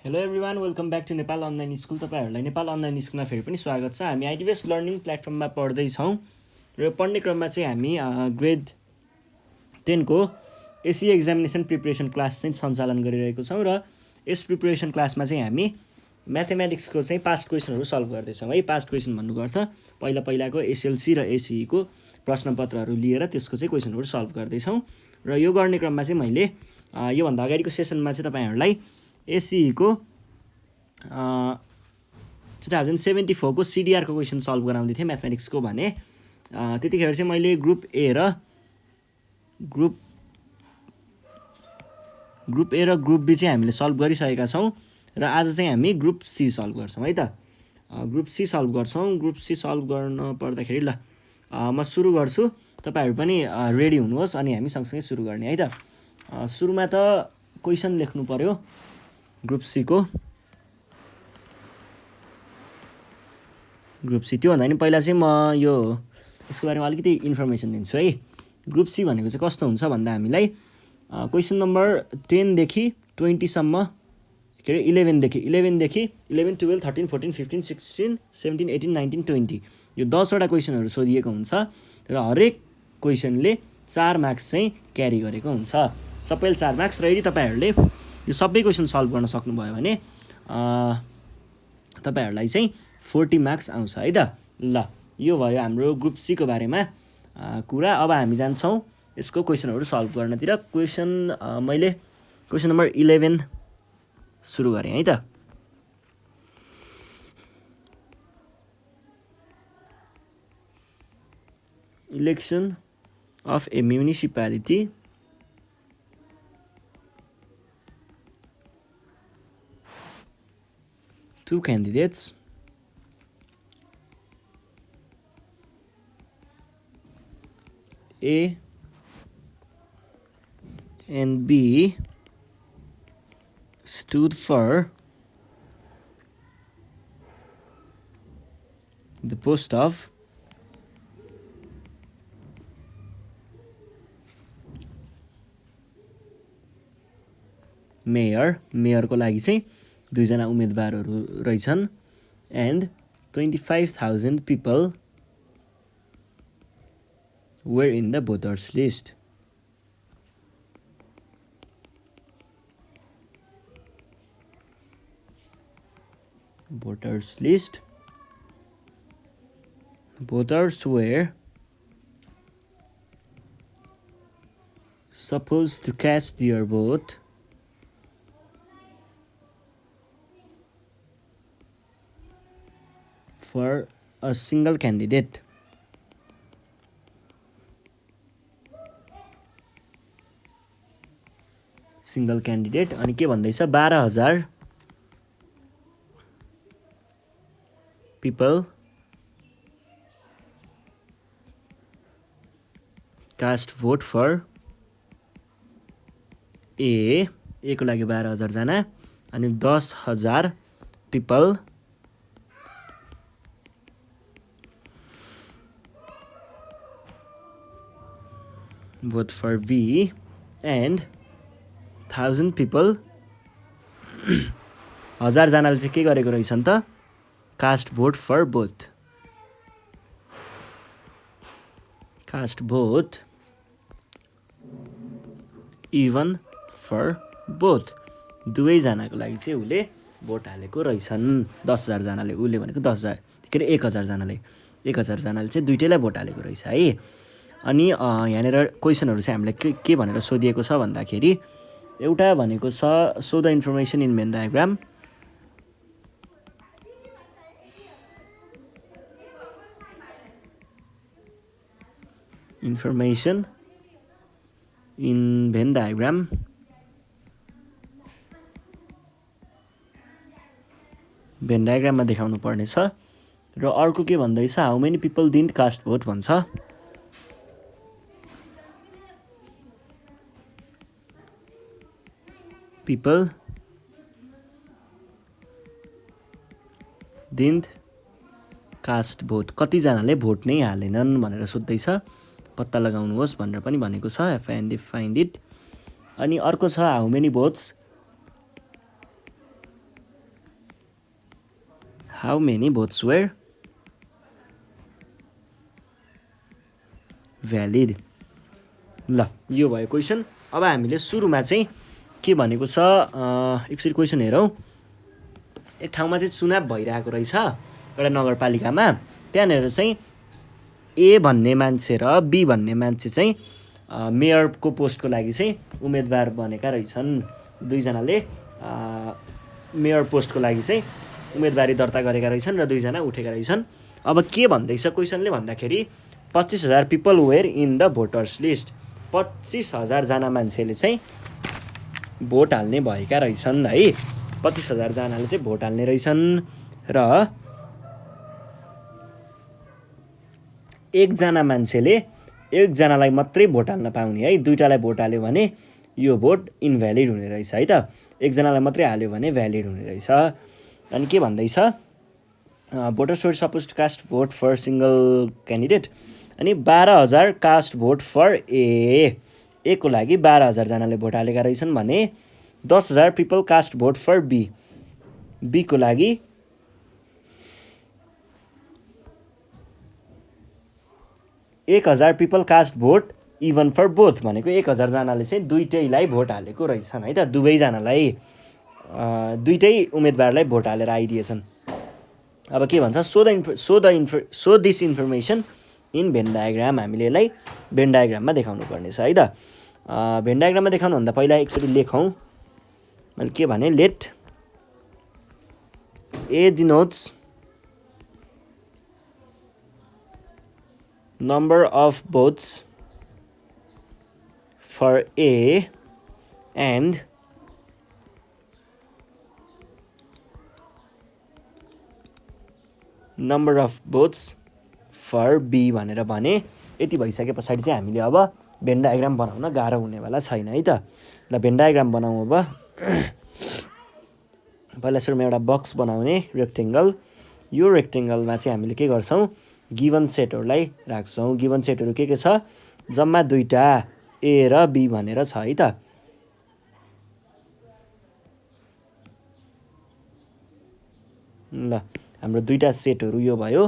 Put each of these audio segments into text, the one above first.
Hello everyone welcome back to Nepal online school. तपाईँहरूलाई Nepal online स्कुलमा फेरि पनि स्वागत छ। हामी आइटिभेस लर्निङ प्लेटफर्ममा पढ्दैछौँ र पढ्ने क्रममा चाहिँ हामी ग्रेड 10 को एसी एक्जामिनेसन प्रिपरेसन क्लास चाहिँ सञ्चालन गरिरहेको छौँ र यस प्रिपरेसन क्लासमा चाहिँ हामी म्याथमेटिक्सको चाहिँ पास्ट क्वेसनहरू सल्भ गर्दैछौँ है। पास्ट क्वेसन भन्नुको अर्थ पहिलाको एसएलसी र एसईको प्रश्नपत्रहरू लिएर त्यसको चाहिँ क्वेसनहरू सल्भ गर्दैछौँ र यो गर्ने क्रममा चाहिँ मैले योभन्दा अगाडिको सेसनमा चाहिँ तपाईँहरूलाई एसईको 2074 को सिडिआरको क्वेसन सल्भ गराउँदै थिएँ म्याथमेटिक्सको भने त्यतिखेर चाहिँ मैले ग्रुप ए र ग्रुप ग्रुप बी चाहिँ हामीले सल्भ गरिसकेका छौँ र आज चाहिँ हामी ग्रुप सी सल्भ गर्छौँ है त। ग्रुप सी सल्भ गर्छौँ। ग्रुप सी सल्भ गर्न पर्दाखेरि ल म सुरु गर्छु, तपाईँहरू पनि रेडी हुनुहोस् अनि हामी सँगसँगै सुरु गर्ने है त। सुरुमा त क्वेसन लेख्नु पर्यो ग्रुप सी को। ग्रुप सी त्योभन्दा नि पहिला चाहिँ म यो यसको बारेमा अलिकति इन्फर्मेसन दिन्छु है। ग्रुप सी भनेको चाहिँ कस्तो हुन्छ भन्दा हामीलाई क्वेसन नम्बर 10 देखि 20 सम्म के अरे 11 देखि 11, 12, 13, 14, 15, 16, 17, 18, 19, 20 यो 10वटा क्वेसनहरू सोधिएको हुन्छ र हरेक क्वेसनले 4 मार्क्स चाहिँ क्यारी गरेको हुन्छ, सबैले 4 मार्क्स। र यदि तपाईँहरूले यो सबै क्वेसन सल्भ गर्न सक्नुभयो भने तपाईँहरूलाई चाहिँ 40 मार्क्स आउँछ है त। ल यो भयो हाम्रो ग्रुप सी को बारेमा कुरा। अब हामी जान्छौँ यसको क्वेसनहरू सल्भ गर्नतिर। मैले क्वेसन नम्बर 11 सुरु गरेँ है त। Election of A municipality two candidates A and B stood for the post of मेयरको लागि चाहिँ दुईजना उम्मेदवारहरू रहेछन् and 25,000 people were in the voters list. Voters were supposed to cast their vote for a single candidate. अनि के भन्दैछ 12,000 people cast vote for A को लागि 12,000 जना अनि 10,000 people vote for B and 1,000 people 1,000 जनाले चाहिँ के गरेको रहेछन् त cast vote for both. Cast vote even for both दुवैजनाको लागि चाहिँ उसले भोट हालेको रहेछन्। 10,000 जनाले, उसले भनेको 10,000 के अरे 1,000 जनाले 1,000 जनाले चाहिँ दुइटैलाई भोट हालेको रहेछ है। अनि यहाँनिर क्वेसनहरू चाहिँ हामीलाई के भनेर सोधिएको छ भन्दाखेरि एउटा भनेको छ so the information in Venn diagram, information in Venn diagram Venn डायग्राममा देखाउनु पर्नेछ। र अर्को के भन्दैछ how many people didn't cast vote भन्छ। पिपल डिडन्ट कास्ट भोट कतिजनाले भोट नै हालेनन् भनेर सोध्दैछ, पत्ता लगाउनुहोस् भनेर पनि भनेको छ फाइन्ड इट। अनि अर्को छ how many votes how many votes were valid. ल यो भयो क्वेसन। अब हामीले सुरुमा चाहिँ के भनेको छ एकचोटि क्वेसन हेरौँ। एक ठाउँमा चाहिँ चुनाव भइरहेको रहेछ एउटा नगरपालिकामा। त्यहाँनिर चाहिँ ए भन्ने मान्छे र बी भन्ने मान्छे चाहिँ मेयरको पोस्टको लागि चाहिँ उम्मेदवार बनेका रहेछन्। दुईजनाले मेयर पोस्टको लागि चाहिँ उम्मेदवारी दर्ता गरेका रहेछन् र दुईजना उठेका रहेछन्। अब के भन्दैछ क्वेसनले भन्दाखेरि 25,000 people were in the voters list. 25,000 जना मान्छेले चाहिँ भोट हाल्ने भएका रहेछन् है। 25,000 जनाले चाहिँ भोट हाल्ने रहेछन् र एकजना मान्छेले एकजनालाई मात्रै भोट हाल्न पाउने है। दुईटालाई भोट हाल्यो भने यो भोट इनभ्यालिड हुने रहेछ है त। एकजनालाई मात्रै हाल्यो भने भ्यालिड हुने रहेछ। अनि के भन्दैछ voters were suppose to cast vote for single candidate. अनि 12,000 कास्ट भोट फर ए को लागि 12,000 जनाले भोट हालेका रहेछन् भने 10,000 people cast vote for B को लागि 1,000 people cast vote even for both भनेको 1,000 जनाले चाहिँ दुईटैलाई भोट हालेको रहेछन् है त। दुवैजनालाई दुईटै उम्मेदवारलाई भोट हालेर आइदिएछन्। अब के भन्छ so this information in Venn diagram. हामीले यसलाई भेन डायग्राममा देखाउनु पर्नेछ है त। भेन डायग्राममा देखाउनुभन्दा पहिला एकचोटि लेखौँ। मैले के भने let A denotes number of votes for A and number of votes for B भनेर भने यति भइसके पछाडि चाहिँ हामीले अब भेन डायग्राम बनाउन गाह्रो हुनेवाला छैन है त। ल भेन डायग्राम बनाउँ अब। पहिला सुरुमा एउटा बक्स बनाउने रेक्टेङ्गल। यो रेक्टेङ्गलमा चाहिँ हामीले के गर्छौँ गिभन सेटहरूलाई राख्छौँ। गिभन सेटहरू के छ जम्मा दुईटा ए र बी भनेर छ है त। ल हाम्रो दुईटा सेटहरू यो भयो।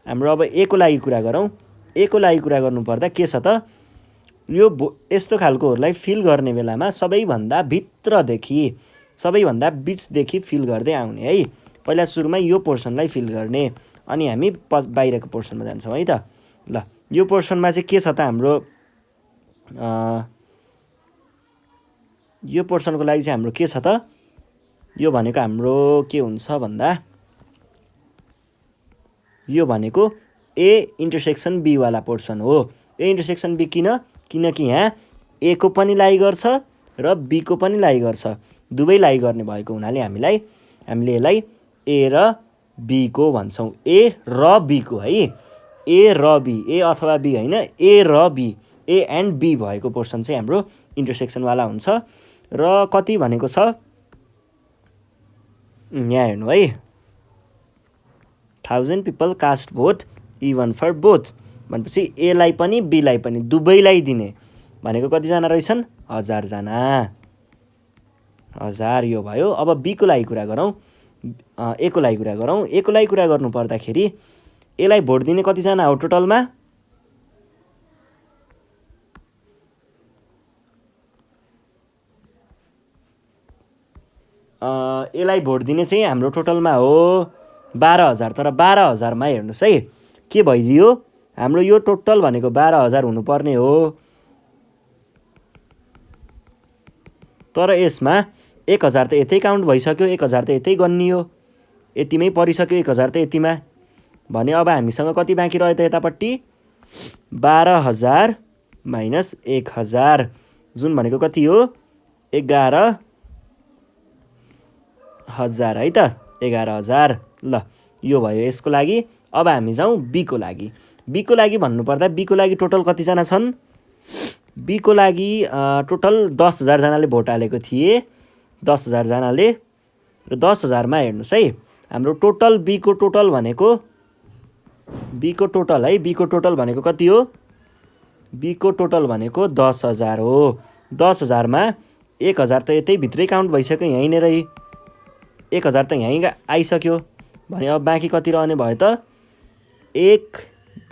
हाम्रो अब ए को लागि कुरा गरौँ। ए को लागि कुरा गर्नुपर्दा के छ त यो यस्तो खालकोहरूलाई फिल गर्ने बेलामा सबैभन्दा भित्रदेखि सबैभन्दा बिचदेखि फिल गर्दै आउने है। पहिला सुरुमा यो पोर्सनलाई फिल गर्ने अनि हामी बाहिरको पोर्सनमा जान्छौँ है त। ल यो पोर्सनमा चाहिँ के छ त हाम्रो यो पोर्सनको लागि चाहिँ हाम्रो के छ त यो भनेको हाम्रो के हुन्छ भन्दा यो भनेको ए इन्टरसेक्सन बी वाला पोर्सन हो। ए इन्टरसेक्सन बी किनकि यहाँ ए को पनि लागि गर्छ र बी को पनि लागि गर्छ। दुवै लागि गर्ने भएको हुनाले हामीले यसलाई ए र बी को भन्छौँ। ए र बी को है। ए र बी ए अथवा बी होइन ए र बी ए एन्ड बी भएको पोर्सन चाहिँ हाम्रो इन्टरसेक्सनवाला हुन्छ। र कति भनेको छ यहाँ हेर्नु है 1000 people cast vote even for both भनेपछि एलाई पनि बीलाई पनि दुवैलाई दिने भनेको कतिजना रहेछन् 1000 जना। 1000 यो भयो। अब बी को लागि कुरा गरौँ। ए को लागि कुरा गरौँ। ए को लागि कुरा गर्नु पर्दाखेरि एलाई भोट दिने कतिजना हो टोटलमा एलाई भोट दिने चाहिँ हाम्रो टोटलमा हो 12,000। तर 12,000मा हेर्नुहोस् है के भइदियो हाम्रो यो टोटल भनेको 12,000 हुनुपर्ने हो। तर यसमा 1,000 त यतै काउन्ट भइसक्यो। 1,000 त यतै गनियो। यतिमै परिसक्यो 1,000 त यतिमा भने अब हामीसँग कति बाँकी रह्यो त यतापट्टि 12,000 माइनस 1,000 जुन भनेको कति हो 11,000 है त 11,000। ल यो भयो यसको लागि। अब हामी जाउँ बी को लागि। बी को लागि भन्नुपर्दा बी को लागि टोटल कतिजना छन् बी को लागि टोटल 10,000 जनाले भोट हालेको थिए। 10,000 जनाले र 10,000मा हेर्नुहोस् है हाम्रो टोटल बी को टोटल भनेको बी को टोटल है बी को टोटल भनेको कति हो बी को टोटल भनेको 10,000 हो। 10,000मा 1,000 त यतै भित्रै काउन्ट भइसक्यो यहीँनिरै 1000 त यहीँ आइसक्यो भने अब बाँकी कति रहने भयो त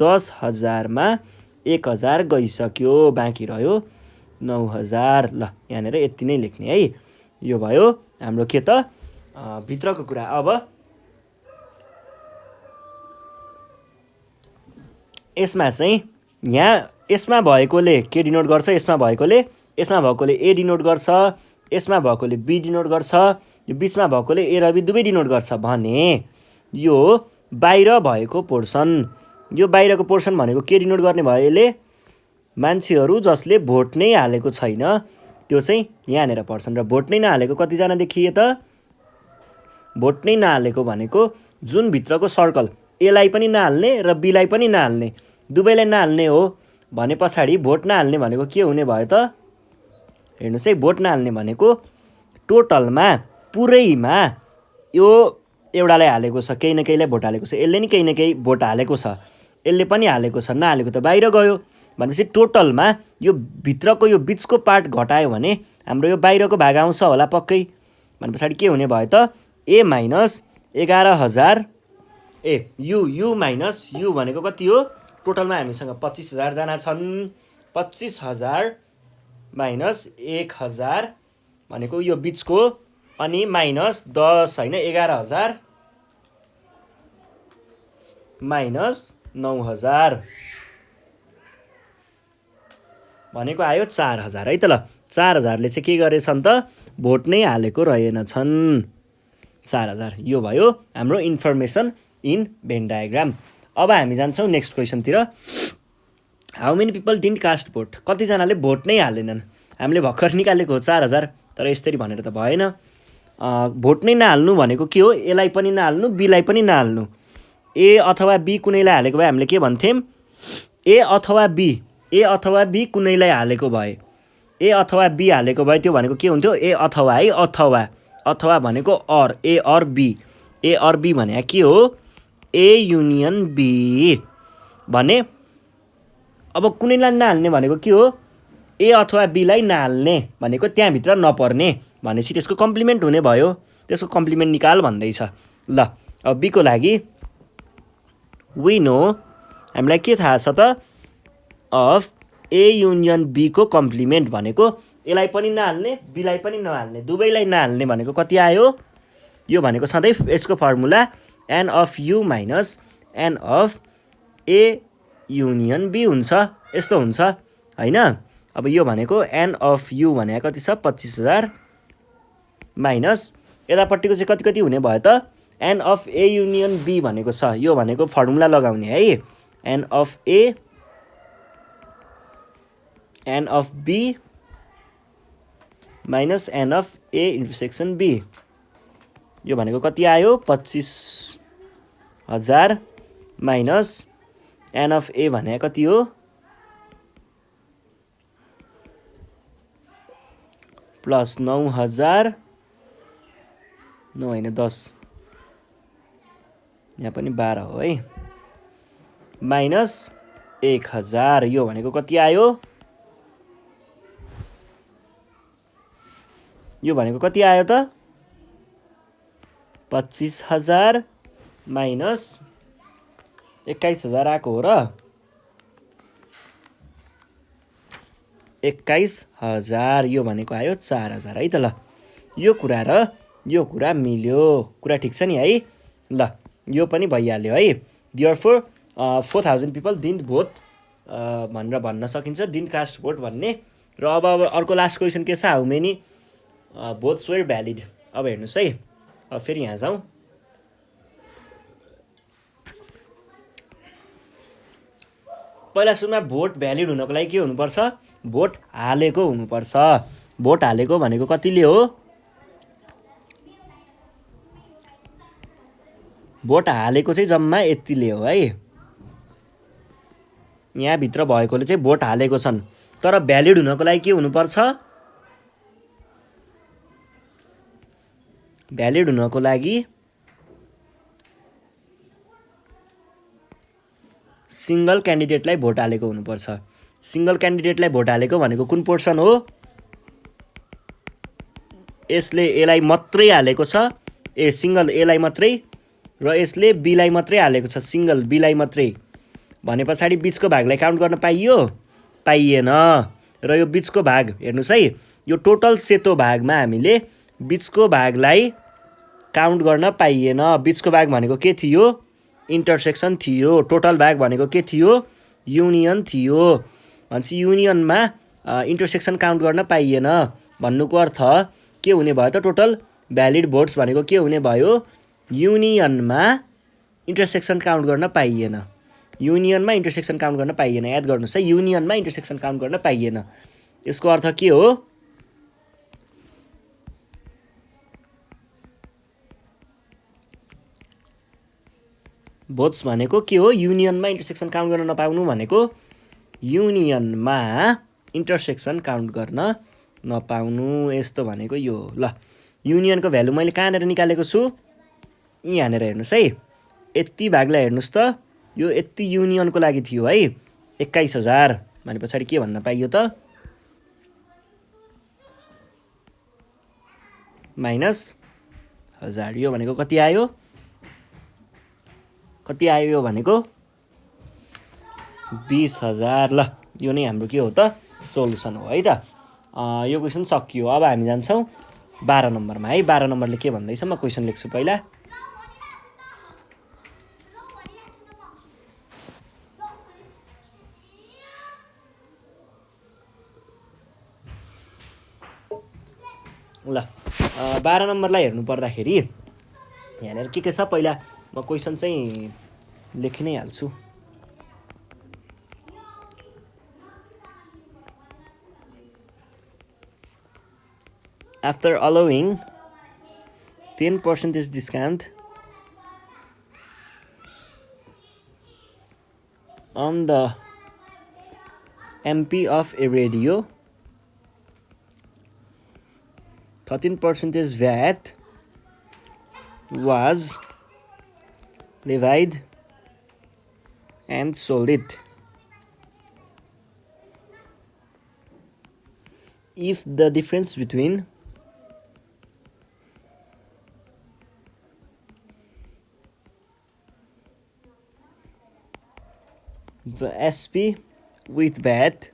10,000मा 1000 गइसक्यो बाँकी रह्यो 9000 ल यहाँनिर यति नै लेख्ने है यो भयो हाम्रो के त भित्रको कुरा अब यसमा चाहिँ यहाँ यसमा भएकोले के डिनोट गर्छ यसमा भएकोले ए डिनोट गर्छ यसमा भएकोले बी डिनोट गर्छ यो बिचमा भएकोले ए र बी दुवै डिनोट गर्छ भने यो बाहिर भएको पोर्सन यो बाहिरको पोर्सन भनेको के डिनोट गर्ने भयो यसले मान्छेहरू जसले भोट नै हालेको छैन त्यो चाहिँ यहाँनिर पर्छन् र भोट नै नहालेको कतिजना देखिए त भोट नै नहालेको भनेको जुन भित्रको सर्कल एलाई पनि नहाल्ने र बीलाई पनि नहाल्ने दुवैलाई नहाल्ने हो भने पछाडि भोट नहाल्ने भनेको के हुने भयो त हेर्नुहोस् है भोट नहाल्ने भनेको टोटलमा पुरैमा यो एउटालाई हालेको छ केही न केहीलाई भोट हालेको छ यसले नि केही न केही भोट हालेको छ यसले पनि हालेको छ नहालेको त बाहिर गयो भनेपछि टोटलमा यो भित्रको यो बिचको पार्ट घटायो भने हाम्रो यो बाहिरको भाग आउँछ होला पक्कै भने पछाडि के हुने भयो त ए माइनस 11,000 यु माइनस यु भनेको कति हो टोटलमा हामीसँग 25,000 जना छन् 25,000 माइनस 1,000 भनेको यो बिचको अनि माइनस 10 होइन 11,000 माइनस 9,000 भनेको आयो 4,000 है त ल 4,000ले चाहिँ के गरेछन् त भोट नै हालेको रहेनछन् 4,000 यो भयो हाम्रो इन्फर्मेसन इन भेन डायग्राम अब हामी जान्छौँ नेक्स्ट क्वेसनतिर how many people didn't cast vote कतिजनाले भोट नै हालेनन् हामीले भर्खर निकालेको हो 4,000 तर यसरी भनेर त भएन भोट नै नहाल्नु भनेको के हो एलाई पनि नहाल्नु बीलाई पनि नहाल्नु ए अथवा बी कुनैलाई हालेको भए हामीले के भन्थ्यौँ ए अथवा बी कुनैलाई हालेको भए ए अथवा बी हालेको भए त्यो भनेको के हुन्थ्यो ए अथवा है अथवा भनेको अर ए अर बी भने के हो ए युनियन बी भने अब कुनैलाई नहाल्ने भनेको के हो ए अथवा बीलाई नहाल्ने भनेको त्यहाँभित्र नपर्ने भनेपछि त्यसको कम्प्लिमेन्ट हुने भयो त्यसको कम्प्लिमेन्ट निकाल भन्दैछ ल अब बीको लागि वी नो हामीलाई के थाहा छ त अफ ए युनियन बीको कम्प्लिमेन्ट भनेको एलाई पनि नहाल्ने बीलाई पनि नहाल्ने दुवैलाई नहाल्ने भनेको कति आयो यो भनेको सधैँ यसको formula n of U minus n of A union B हुन्छ यस्तो हुन्छ होइन अब यो भनेको एन अफ यु भनेको कति छ 25,000 माइनस यतापट्टिको चाहिँ कति हुने भयो त n of A union B भनेको छ यो भनेको फर्मुला लगाउने है n of A n of B minus n of A intersection B यो भनेको कति आयो 25,000 माइनस एन अफ ए भने कति हो प्लस 9,000 9 होइन 10 यहाँ पनि 12 हो है माइनस 1,000 यो भनेको कति आयो यो भनेको कति आयो त 25,000 माइनस 21,000 आएको हो र 21,000 यो भनेको आयो 4,000 है त ल यो कुरा र यो कुरा मिल्यो कुरा ठिक छ नि है ल यो पनि भइहाल्यो है देयरफोर 4,000 पिपल डिन्ट भोट भनेर भन्न सकिन्छ डिन्ट कास्ट भोट भन्ने र अब अर्को लास्ट क्वेसन के छ how many votes were valid अब हेर्नुहोस् है अब फेरि यहाँ जाउँ पहिला सुरुमा भोट भ्यालिड हुनको लागि के हुनुपर्छ भोट हालेको हुनुपर्छ भोट हालेको भनेको कतिले हो भोट हालेको चाहिँ जम्मा यतिले हो है यहाँभित्र भएकोले चाहिँ भोट हालेको छन् तर भ्यालिड हुनको लागि के हुनुपर्छ भ्यालिड हुनको लागि सिंगल क्यान्डिडेटलाई भोट हालेको हुनुपर्छ सिंगल क्यान्डिडेटलाई भोट हालेको भनेको कुन पोर्सन हो यसले एलाई मात्रै हालेको छ सिङ्गल एलाई मात्रै र यसले बीलाई मात्रै हालेको छ, सिङ्गल बीलाई मात्रै भने पछाडि बिचको भागलाई काउन्ट गर्न पाइयो? पाइएन। र यो बिचको भाग हेर्नुहोस् है, यो टोटल सेतो भागमा हामीले बिचको भागलाई काउन्ट गर्न पाइएन। बिचको भाग भनेको के थियो? इन्टरसेक्सन थियो। टोटल भाग भनेको के थियो? युनियन थियो। भनेपछि युनियनमा इन्टरसेक्सन काउन्ट गर्न पाइएन भन्नुको अर्थ के हुने भयो त? टोटल भ्यालिड भोट्स भनेको के हुने भयो? युनियनमा इन्टरसेक्सन काउन्ट गर्न पाइएन। युनियनमा इन्टरसेक्सन काउन्ट गर्न पाइएन। याद गर्नुहोस् है, युनियनमा इन्टरसेक्सन काउन्ट गर्न पाइएन। यसको अर्थ के हो? भोट्स भनेको के हो? युनियनमा इन्टरसेक्सन काउन्ट गर्न नपाउनु भनेको युनियनमा इन्टरसेक्सन काउन्ट गर्न नपाउनु, यस्तो भनेको यो हो। ल, युनियनको भ्यालु मैले कहाँनिर निकालेको छु? यहाँनिर हेर्नुहोस् है, यति भागलाई हेर्नुहोस् त, यो यति युनियनको लागि थियो है, 21,000 भने पछाडि के भन्न पाइयो त? -1000। यो भनेको कति आयो? कति आयो यो भनेको? 20,000। ल, यो नै हाम्रो के हो त? सोल्युसन हो है त। यो क्वेसन सकियो। अब हामी जान्छौँ 12 नम्बरमा है। 12 नम्बरले के भन्दैछ म क्वेसन लेख्छु पहिला। ल, 12 नम्बरलाई हेर्नु पर्दाखेरि यहाँनिर के छ पहिला म क्वेसन चाहिँ लेखि नै हाल्छु। After allowing 10% discount on the MP of a radio, 13% VAT was levied and sold it. If the difference between the SP with VAT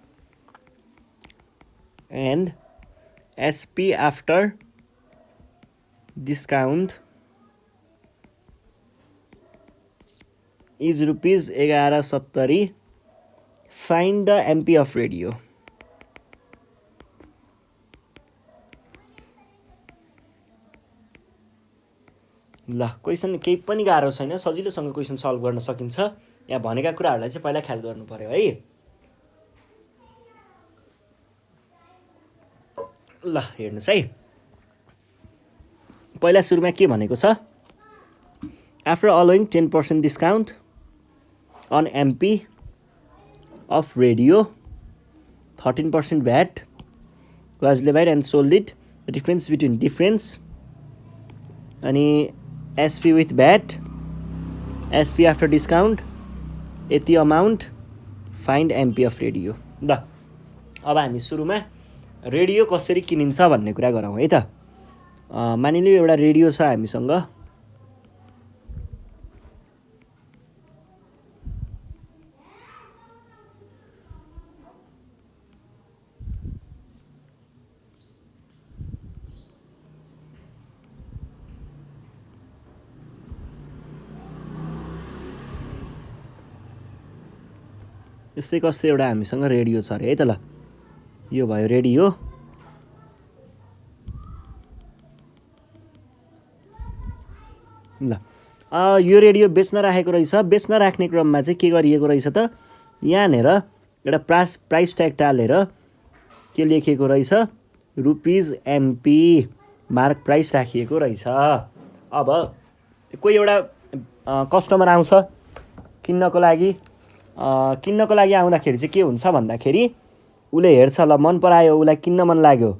and SP after discount is rupees 1170, find the MP of radio. ल, question केही पनि गाह्रो छैन, सजिलोसँग question solve गर्न सकिन्छ। यहाँ भनेका कुराहरूलाई चाहिँ पहिला ख्याल गर्नु पर्यो है। ल, हेर्नुहोस् है, पहिला सुरुमा के भनेको छ? After allowing 10% discount on MP of radio, 13% VAT was levied and sold it. The difference between difference अनि SP with VAT, SP after discount, यति amount, find MP of radio. ल, अब हामी सुरुमा रेडियो कसरी किनिन्छ भन्ने कुरा गरौँ है त। मानिलियो एउटा रेडियो छ हामीसँग, यस्तै कस्तै एउटा हामीसँग रेडियो छ अरे है त। ल, यो भयो रेडियो। ल, यो रेडियो बेच्न राखेको रहेछ। बेच्न राख्ने क्रममा चाहिँ के गरिएको रहेछ त? यहाँनिर एउटा प्राइस ट्याग टालेर के लेखेको रहेछ? रुपिज एमपी मार्क प्राइस राखिएको रहेछ। अब कोही एउटा कस्टमर आउँछ किन्नको लागि आउँदाखेरि चाहिँ के हुन्छ भन्दाखेरि उसले हेर्छ, ल मन परायो, उसलाई किन्न मन लाग्यो,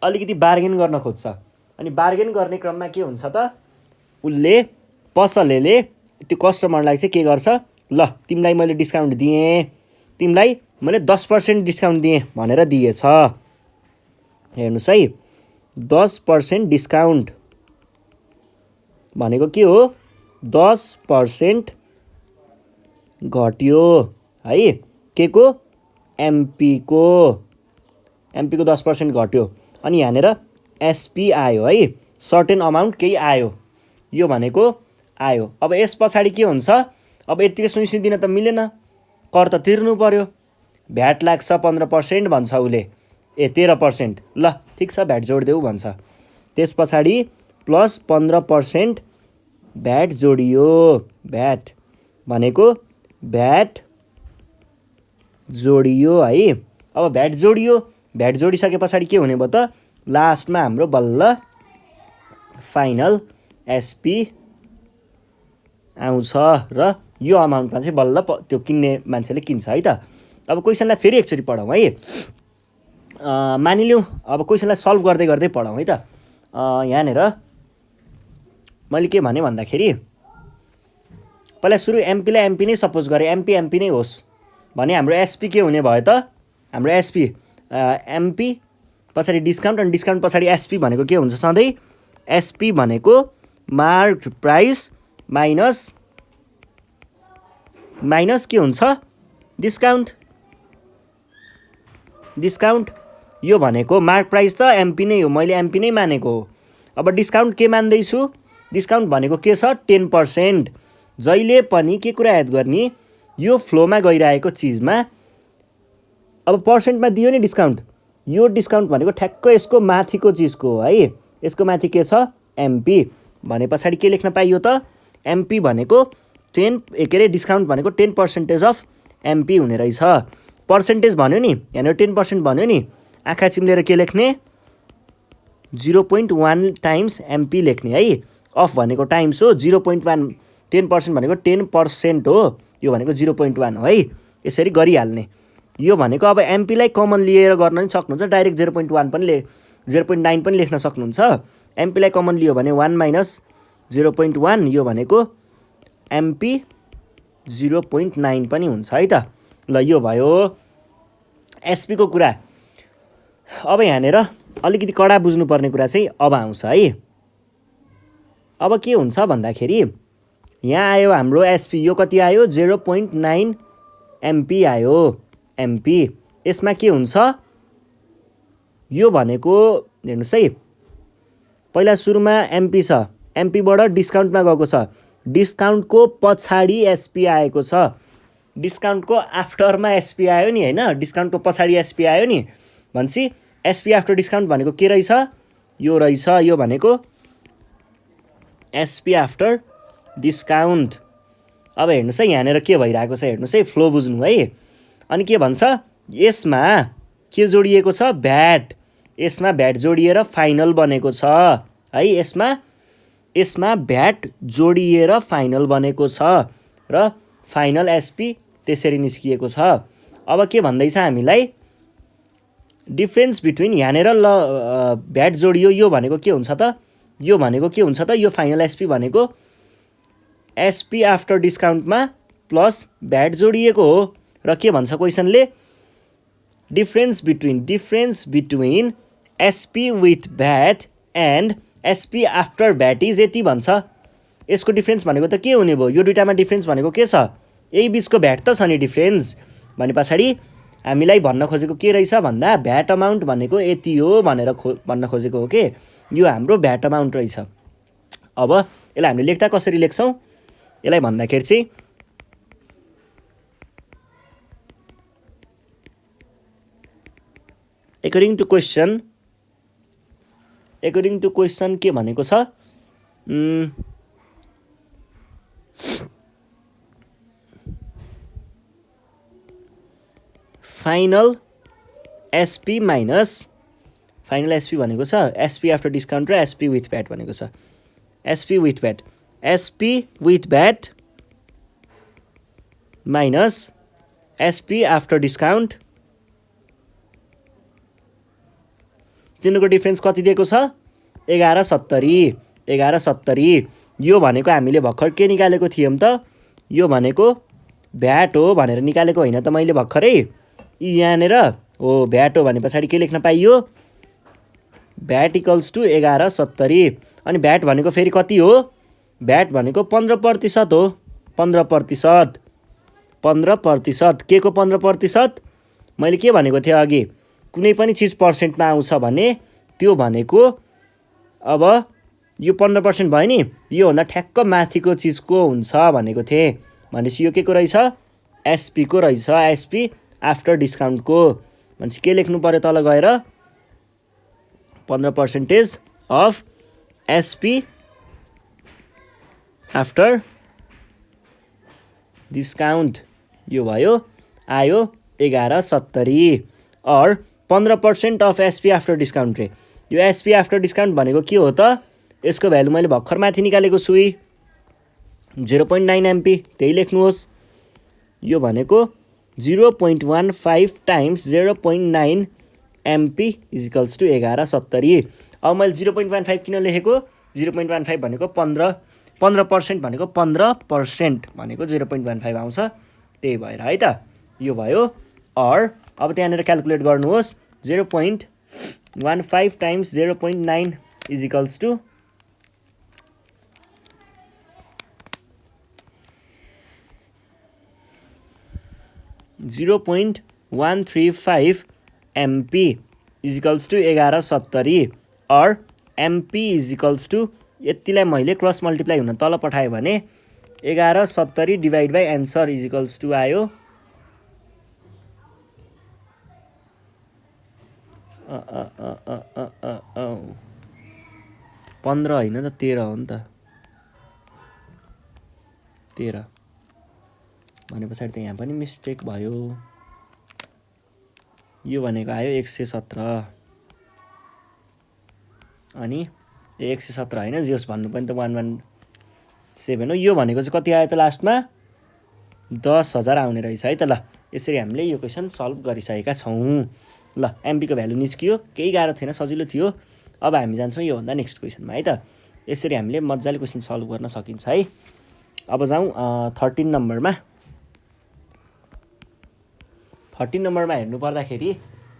अलिकति बार्गेन गर्न खोज्छ। अनि बार्गेन गर्ने क्रममा के हुन्छ त? उसले पसलेले त्यो कस्टमरलाई चाहिँ के गर्छ? ल, तिमीलाई मैले डिस्काउन्ट दिएँ, तिमीलाई मैले 10% डिस्काउन्ट दिएँ भनेर दिएछ। हेर्नुहोस् है, 10% डिस्काउन्ट भनेको के हो 10% घट्यो है के को एमपीको 10% घट्यो अनि यहाँनिर एसपी आयो है सर्टेन अमाउन्ट केही आयो यो भनेको आयो। अब यस पछाडि के हुन्छ अब यतिकै सुनिदिन त मिलेन कर त तिर्नु पर्यो भ्याट लाग्छ 15% भन्छ उसले 13% ल ठिक छ भ्याट जोडिदेऊ भन्छ त्यस पछाडि प्लस 15% भ्याट जोडियो भ्याट भनेको भ्याट जोडियो है। अब भ्याट जोडिसके पछाडि के हुने भयो त लास्टमा हाम्रो बल्ल फाइनल एसपी आउँछ र यो अमाउन्टमा चाहिँ बल्ल त्यो किन्ने मान्छेले किन्छ है त। अब क्वेसनलाई फेरि एकचोटि पढौँ है मानिलिउँ अब क्वेसनलाई सल्भ गर्दै गर्दै पढौँ है त। यहाँनिर मैले के भने भन्दाखेरि पहिला सुरु एमपीलाई एमपी नै सपोज गरेँ एमपी नै होस् भने हाम्रो एसपी के हुने भयो त हाम्रो एसपी एमपी पछाडि डिस्काउन्ट अनि डिस्काउन्ट पछाडि एसपी भनेको के हुन्छ सधैँ एसपी भनेको मार्क प्राइस माइनस के हुन्छ डिस्काउन्ट यो भनेको मार्क प्राइस त एमपी नै हो मैले एमपी नै मानेको हो। अब डिस्काउन्ट के मान्दैछु डिस्काउन्ट भनेको के छ 10% जहिले पनि के कुरा याद गर्ने यो फ्लोमा गइरहेको चिजमा अब पर्सेन्टमा दियो नि डिस्काउन्ट यो डिस्काउन्ट भनेको ठ्याक्क यसको माथिको चिजको हो है यसको माथि के छ एमपी भने पछाडि के लेख्न पाइयो त एमपी भनेको 10 के अरे डिस्काउन्ट भनेको 10% अफ एमपी हुने रहेछ पर्सेन्टेज भन्यो नि यहाँनिर 10% भन्यो नि आँखा चिम्लेर के लेख्ने 0.1 टाइम्स एमपी लेख्ने है अफ भनेको टाइम्स हो 0.1 10% भनेको 10% हो यो भनेको 0.1 हो है यसरी गरिहाल्ने यो भनेको अब एमपीलाई कमन लिएर गर्न पनि सक्नुहुन्छ डाइरेक्ट 0.1 पनि 0.9 पनि लेख्न सक्नुहुन्छ एमपीलाई कमन लियो भने 1 माइनस 0.1 यो भनेको एमपी 0.9 पनि हुन्छ है त। ल यो भयो एसपी को कुरा। अब यहाँनिर अलिकति कडा बुझ्नुपर्ने कुरा चाहिँ अब आउँछ है अब के हुन्छ भन्दाखेरि यहाँ आयो हाम्रो एसपी यो कति आयो 0.9 एमपी आयो एमपी यसमा के हुन्छ यो भनेको हेर्नुहोस् है पहिला सुरुमा एमपी छ एमपीबाट डिस्काउन्टमा गएको छ डिस्काउन्टको पछाडि एसपी आएको छ डिस्काउन्टको आफ्टरमा एसपी आयो नि हैन डिस्काउन्टको पछाडि एसपी आयो नि भनेपछि एसपी आफ्टर डिस्काउन्ट भनेको के रहेछ यो रहेछ यो भनेको एसपी आफ्टर डिस्काउन्ट। अब हेर्नुहोस् है यहाँनिर के भइरहेको छ हेर्नुहोस् है फ्लो बुझ्नु है अनि के भन्छ यसमा के जोडिएको छ भ्याट यसमा भ्याट जोडिएर फाइनल बनेको छ है यसमा भ्याट जोडिएर फाइनल बनेको छ र फाइनल एसपी त्यसरी निस्किएको छ। अब के भन्दैछ हामीलाई डिफ्रेन्स बिट्विन यहाँनिर ल भ्याट जोडियो यो भनेको के हुन्छ त यो भनेको के हुन्छ त यो फाइनल एसपी भनेको एसपी आफ्टर डिस्काउन्टमा प्लस भ्याट जोडिएको हो र के भन्छ क्वेसनले difference between SP with VAT and SP after VAT is यति भन्छ यसको डिफ्रेन्स भनेको त के हुने भयो यो दुईटामा डिफ्रेन्स भनेको के छ यही बिचको भ्याट त छ नि डिफ्रेन्स भने पछाडि हामीलाई भन्न खोजेको के रहेछ भन्दा भ्याट अमाउन्ट भनेको यति हो भनेर भन्न खोजेको हो के यो हाम्रो भ्याट अमाउन्ट रहेछ। अब यसलाई हामीले लेख्दा कसरी लेख्छौँ यसलाई भन्दाखेरि चाहिँ एकर्डिङ टु क्वेसन के भनेको छ फाइनल एसपी भनेको छ एसपी आफ्टर डिस्काउन्ट र एसपी विथ भ्याट भनेको छ SP with VAT minus SP after discount तिनीहरूको डिफ्रेन्स कति दिएको छ 1170 यो भनेको हामीले भर्खर के निकालेको थियौँ त यो भनेको भ्याट हो भनेर निकालेको होइन त मैले भर्खरै यहाँनिर हो भ्याट हो भने पछाडि के लेख्न पाइयो भ्याट इक्वल्स टु 1170 अनि भ्याट भनेको फेरि कति हो भ्याट भनेको 15% हो, 15%, 15%, के को 15%? मैले के भनेको थिएँ अघि, कुनै पनि चिज पर्सेन्टमा आउँछ भने त्यो भनेको अब यो 15% भयो नि, योभन्दा ठ्याक्क माथिको चिजको हुन्छ भनेको थिएँ। भनेपछि यो के को रहेछ? एसपीको रहेछ, एसपी आफ्टर डिस्काउन्टको। भनेपछि के लेख्नु पऱ्यो तल गएर? 15% अफ एसपी आफ्टर डिस्काउन्ट, यो भयो, आयो 1170। और 15% अफ एसपी आफ्टर डिस्काउन्ट रे, यो एसपी आफ्टर डिस्काउन्ट भनेको के हो त? यसको भ्यालु मैले भर्खर माथि निकालेको छु 0.9 एमपी, त्यही लेख्नुहोस्। यो भनेको 0.15 टाइम्स 0.9 एमपी इजिकल्स टु 1170। अब मैले 0.15 किन लेखेको? 0.15 भनेको 15% भनेको 15% भनेको 0.15 आउँछ, त्यही भएर है त, यो भयो। और अब त्यहाँनिर क्यालकुलेट गर्नुहोस्, 0.15 times 0.9 equals to 0.135 MP equals to 1170। और एमपी इजिकल्स टु यतिलाई मैले क्रस मल्टिप्लाई हुन तल पठाएँ भने 1170 divide by answer equals to आयो 15 होइन त 13 हो नि त, 13 भने पछाडि त यहाँ पनि मिस्टेक भयो। यो भनेको आयो 117, अनि 117 होइन, जियोस् भन्नु पनि त 117 हो। यो भनेको चाहिँ कति आयो त लास्टमा? 10,000 आउने रहेछ है त। ल यसरी हामीले यो क्वेसन सल्भ गरिसकेका छौँ। ल एमपीको भ्यालु निस्कियो, केही गाह्रो थिएन, सजिलो थियो। अब हामी जान्छौँ योभन्दा नेक्स्ट क्वेसनमा है त। यसरी हामीले मजाले क्वेसन सल्भ गर्न सकिन्छ है। अब जाउँ 13 नम्बरमा। 13 नम्बरमा हेर्नु पर्दाखेरि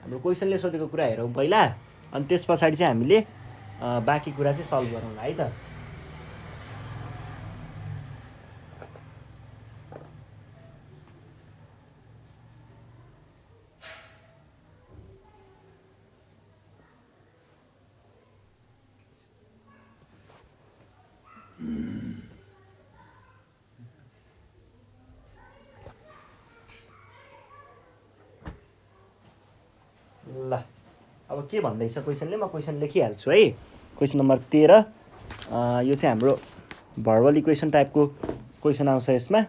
हाम्रो क्वेसनले सोधेको कुरा हेरौँ पहिला, अनि त्यस पछाडि चाहिँ हामीले बाँकी कुरा चाहिँ सल्भ गरौँला है त। ल अब के भन्दैछ क्वेसनले, म क्वेसन लेखिहाल्छु है। क्वेसन नम्बर 13, यो चाहिँ हाम्रो भर्बल इक्वेसन टाइपको क्वेसन आउँछ यसमा।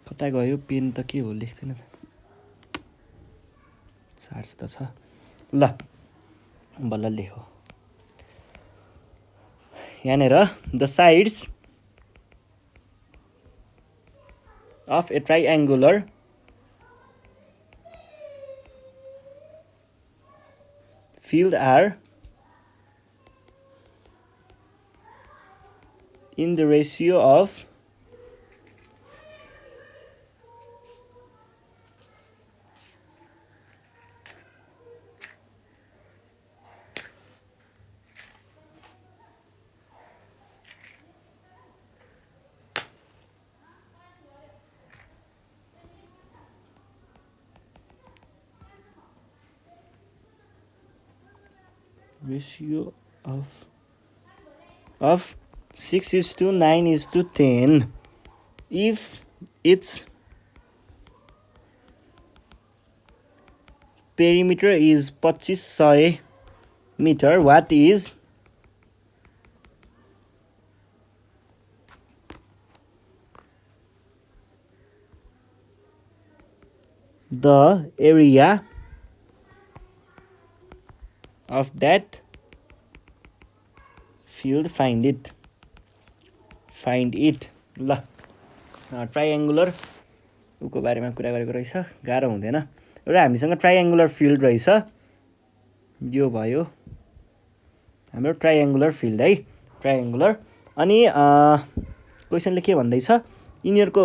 कता गयो पेन त, के हो लेख्दैन त, चार्ज त छ। ल बल्ल लेखो। यहाँनिर the sides of a triangular field are in the ratio of ratio of 6:9:10 if its perimeter is 2500 meter, what is the area of that field? Find it. ल ट्राइएङ्गुलर को बारेमा कुरा गरेको रहेछ, गाह्रो हुँदैन। एउटा हामीसँग ट्राइएङ्गुलर फिल्ड रहेछ, यो भयो हाम्रो ट्राइएङ्गुलर फिल्ड है, ट्राइएङ्गुलर। अनि क्वेसनले के भन्दैछ, यिनीहरूको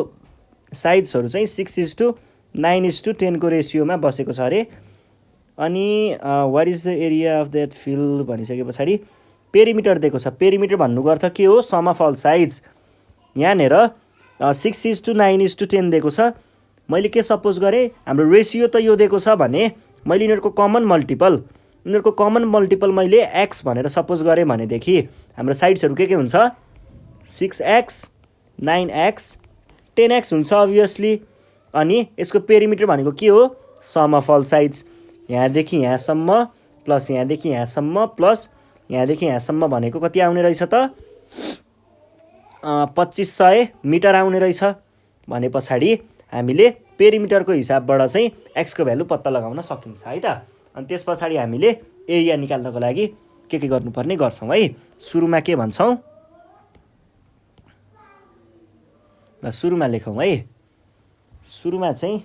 साइड्सहरू चाहिँ 6:9:10 को रेसियोमा बसेको छ अरे। अनि what is the area of that field भनिसके पछाडि पेरिमिटर दिएको छ। पेरिमिटर भन्नुको अर्थ के हो, सम अफ अल साइड्स। यहाँनिर 6:9:10 दिएको छ। मैले के सपोज गरेँ, हाम्रो रेसियो त यो दिएको छ भने मैले यिनीहरूको कमन मल्टिपल मैले एक्स भनेर सपोज गरेँ भनेदेखि हाम्रो साइड्सहरू के हुन्छ, 6x 9x 10x हुन्छ अभियसली। अनि यसको पेरिमिटर भनेको के हो, सम अफ अल साइड्स। यहाँदेखि यहाँसम्म प्लस यहाँदेखि यहाँसम्म प्लस यहाँदेखि यहाँसम्म भनेको कति आउने रहेछ त, 2500 मिटर आउने रहेछ। भने पछाडि हामीले पेरिमिटरको हिसाबबाट चाहिँ एक्सको भ्यालु पत्ता लगाउन सकिन्छ है त। अनि त्यस पछाडि हामीले एरिया निकाल्नको लागि के गर्नुपर्ने गर्छौँ है। सुरुमा के भन्छौँ, ल सुरुमा लेखौँ है। सुरुमा चाहिँ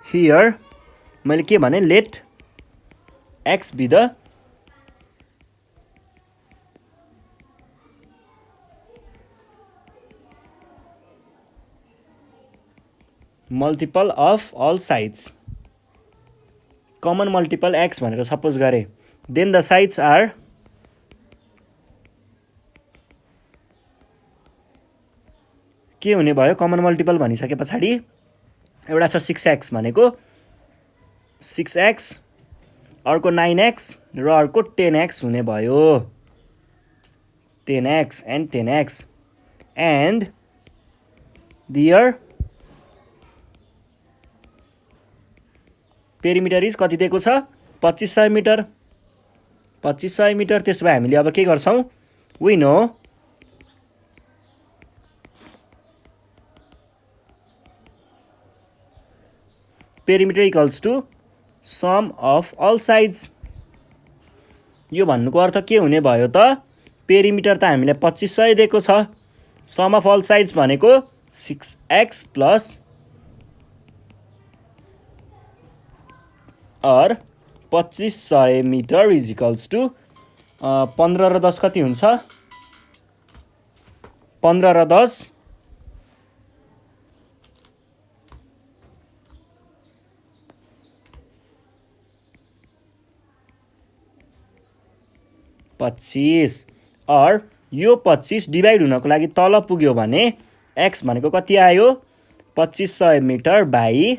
हियर मैले के भने, let X be the multiple of all sides. Common multiple X भनेर सपोज गरेँ। देन द साइड्स आर के हुने भयो, कमन मल्टिपल भनिसके पछाडि एउटा छ 6x भनेको 6x, अर्को 9x र अर्को 10x हुने भयो। 10x and 10x and their perimeter is कति दिएको छ, 2500 मिटर। 2500 मिटर। त्यसो भए हामीले अब के गर्छौँ, we know perimeter equals to sum of all sides. यो भन्नुको अर्थ के हुने भयो त, पेरिमिटर त हामीलाई 2500 दिएको छ, सम अफ अल साइड्स भनेको 6x प्लस और 2500 मिटर इज इक्वल्स टु 15 र 10 कति हुन्छ, 15 र 10 25। और यो 25 डिभाइड हुनको लागि तल पुग्यो भने एक्स भनेको कति आयो, 2500 मिटर बाई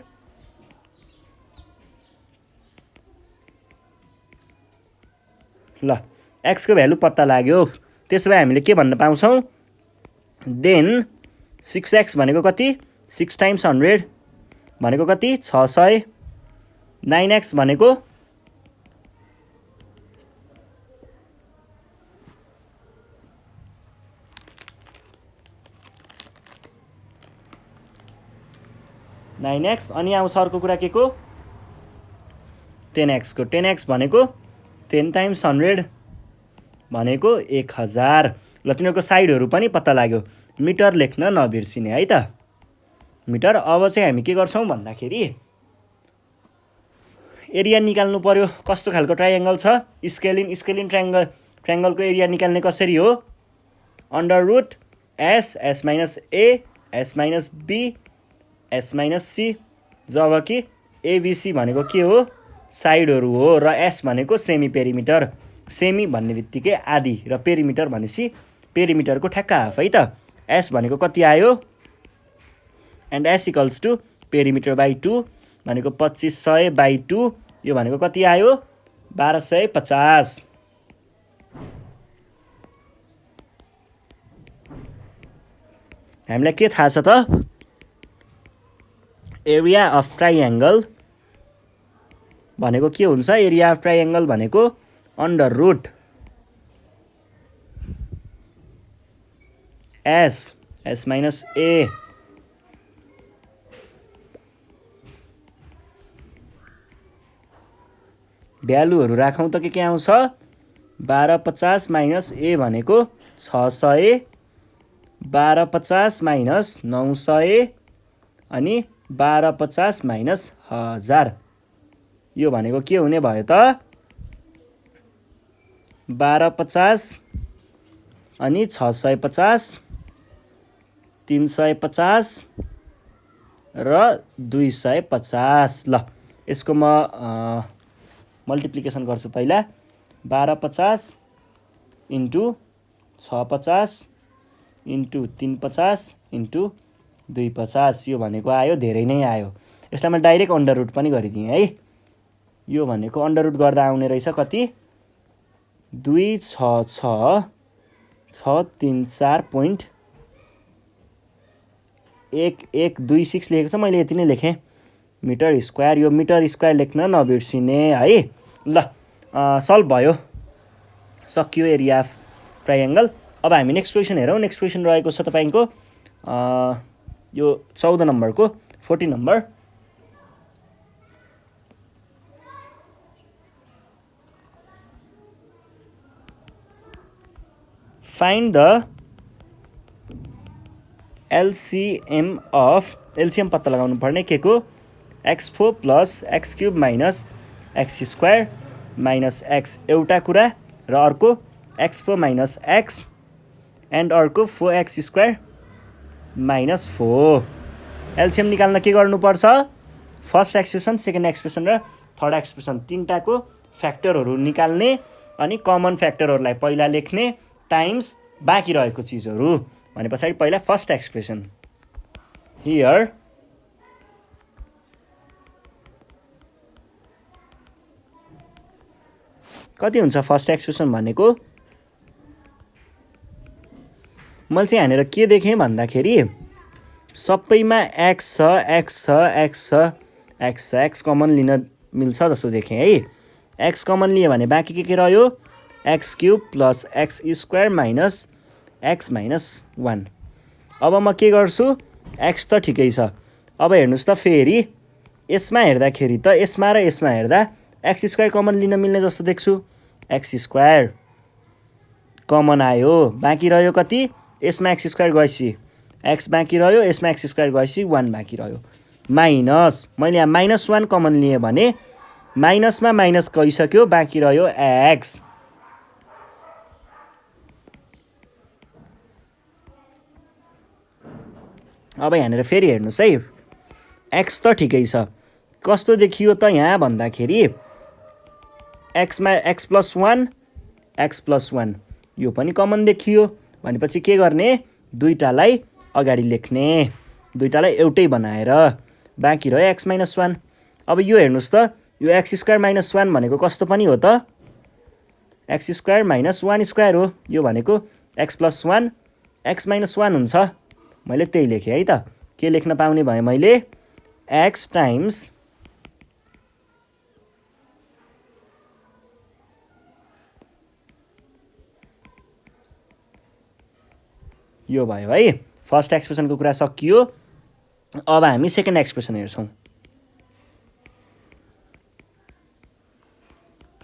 ल एक्सको भ्यालु पत्ता लाग्यो। त्यसो भए हामीले के भन्न पाउँछौँ, देन 6x भनेको कति, 6 टाइम्स 100 भनेको कति, 600। 9x भनेको 9x। अनि आउँछ अर्को कुरा के को, 10x को। 10x भनेको 10 टाइम्स 100 भनेको 1000। ल तिनीहरूको साइडहरू पनि पत्ता लाग्यो, मिटर लेख्न नबिर्सिने है त, मिटर। अब चाहिँ हामी के गर्छौँ भन्दाखेरि एरिया निकाल्नु पर्यो। कस्तो खालको ट्राइएङ्गल छ, स्केलिन ट्राइएङ्गलको एरिया निकाल्ने कसरी हो, under root s minus a s minus b s minus c. जब कि एबिसी भनेको के हो, साइडहरू हो, र एस भनेको सेमी पेरिमिटर। सेमी भन्ने बित्तिकै आधी र पेरिमिटर भनेपछि पेरिमिटरको ठ्याक्क हाफ है त। एस भनेको कति आयो, and S equals to perimeter by 2 भनेको 2500 बाई 2, यो भनेको कति आयो, 1250। हामीलाई के थाहा छ त, एरिया अफ ट्राइएङ्गल भनेको के हुन्छ, एरिया अफ ट्राइएङ्गल भनेको अन्डर रुट एस माइनस ए भ्यालुहरू राखौँ त के आउँछ 1250 माइनस ए भनेको 600, 1250 माइनस 900 अनि 1250 माइनस 1000। यो भनेको के हुने भयो त 1250 अनि 650, 350 र 250। ल यसको म मल्टिप्लिकेसन गर्छु पहिला। 1250 इन्टु 650 इन्टु 350 इन्टु 250। यो भनेको आयो धेरै नै आयो। यसलाई म डाइरेक्ट अन्डर रुट पनि गरिदिएँ है। यो भनेको अन्डर रुट गर्दा आउने रहेछ कति 266.1126 लेखेको छ। मैले यति नै लेखेँ मिटर स्क्वायर। यो मिटर स्क्वायर लेख्न नबिर्सिने है। ल सल्भ भयो, सकियो एरिया अफ ट्राइएङ्गल। अब हामी नेक्स्ट क्वेसन हेरौँ। नेक्स्ट क्वेसन रहेको छ तपाईँको यो 14 नम्बरको 14 number. Find the LCM of, LCM पत्ता लगाउनु पर्ने के को x4 plus x cube minus x square minus x एउटा कुरा र अर्को x4 माइनस एक्स एन्ड अर्को 4x स्क्वायर माइनस 4। एलसिएम निकाल्न के गर्नुपर्छ फर्स्ट एक्सप्रेसन, सेकेन्ड एक्सप्रेसन र थर्ड एक्सप्रेसन तीनटाको फ्याक्टरहरू निकाल्ने अनि कमन फ्याक्टरहरूलाई पहिला लेख्ने टाइम्स बाँकी रहेको चिजहरू। भने पछाडि पहिला फर्स्ट एक्सप्रेसन हियर कति हुन्छ फर्स्ट एक्सप्रेसन भनेको मैले चाहिँ यहाँनिर के देखेँ भन्दाखेरि सबैमा एक्स छ, एक्स छ, एक्स छ, एक्स छ, एक्स कमन लिन मिल्छ जस्तो देखेँ है। एक्स कमन लिए भने बाँकी के रह्यो x cube plus x square minus x minus 1। अब म के गर्छु एक्स त ठिकै छ। अब हेर्नुहोस् त फेरि यसमा हेर्दाखेरि त यसमा र यसमा हेर्दा एक्स स्क्वायर कमन लिन मिल्ने जस्तो देख्छु। एक्स स्क्वायर कमन आयो, बाँकी रह्यो कति यसमा एक्स स्क्वायर गएपछि एक्स बाँकी रह्यो, यसमा एक्स स्क्वायर गएपछि 1 बाँकी रह्यो माइनस। मैले यहाँ माइनस 1 कमन लिएँ भने माइनसमा माइनस गइसक्यो, बाँकी रह्यो एक्स। अब यहाँनिर फेरि हेर्नुहोस् है एक्स त ठिकै छ। कस्तो देखियो त यहाँ भन्दाखेरि एक्समा एक्स प्लस 1 एक्स प्लस 1 यो पनि कमन देखियो। भनेपछि के गर्ने दुईटालाई अगाडि लेख्ने, दुईटालाई एउटै बनाएर बाँकी रह्यो एक्स माइनस 1। अब यो हेर्नुहोस् त यो एक्स स्क्वायर माइनस 1 भनेको कस्तो पनि हो त एक्स स्क्वायर माइनस 1 स्क्वायर हो। यो भनेको एक्स प्लस 1 एक्स माइनस 1 हुन्छ। मैले त्यही लेखेँ है त। के लेख्न पाउने भएँ मैले एक्स टाइम्स यो भयो है। फर्स्ट एक्सप्रेसनको कुरा सकियो। अब हामी सेकेन्ड एक्सप्रेसन हेर्छौँ।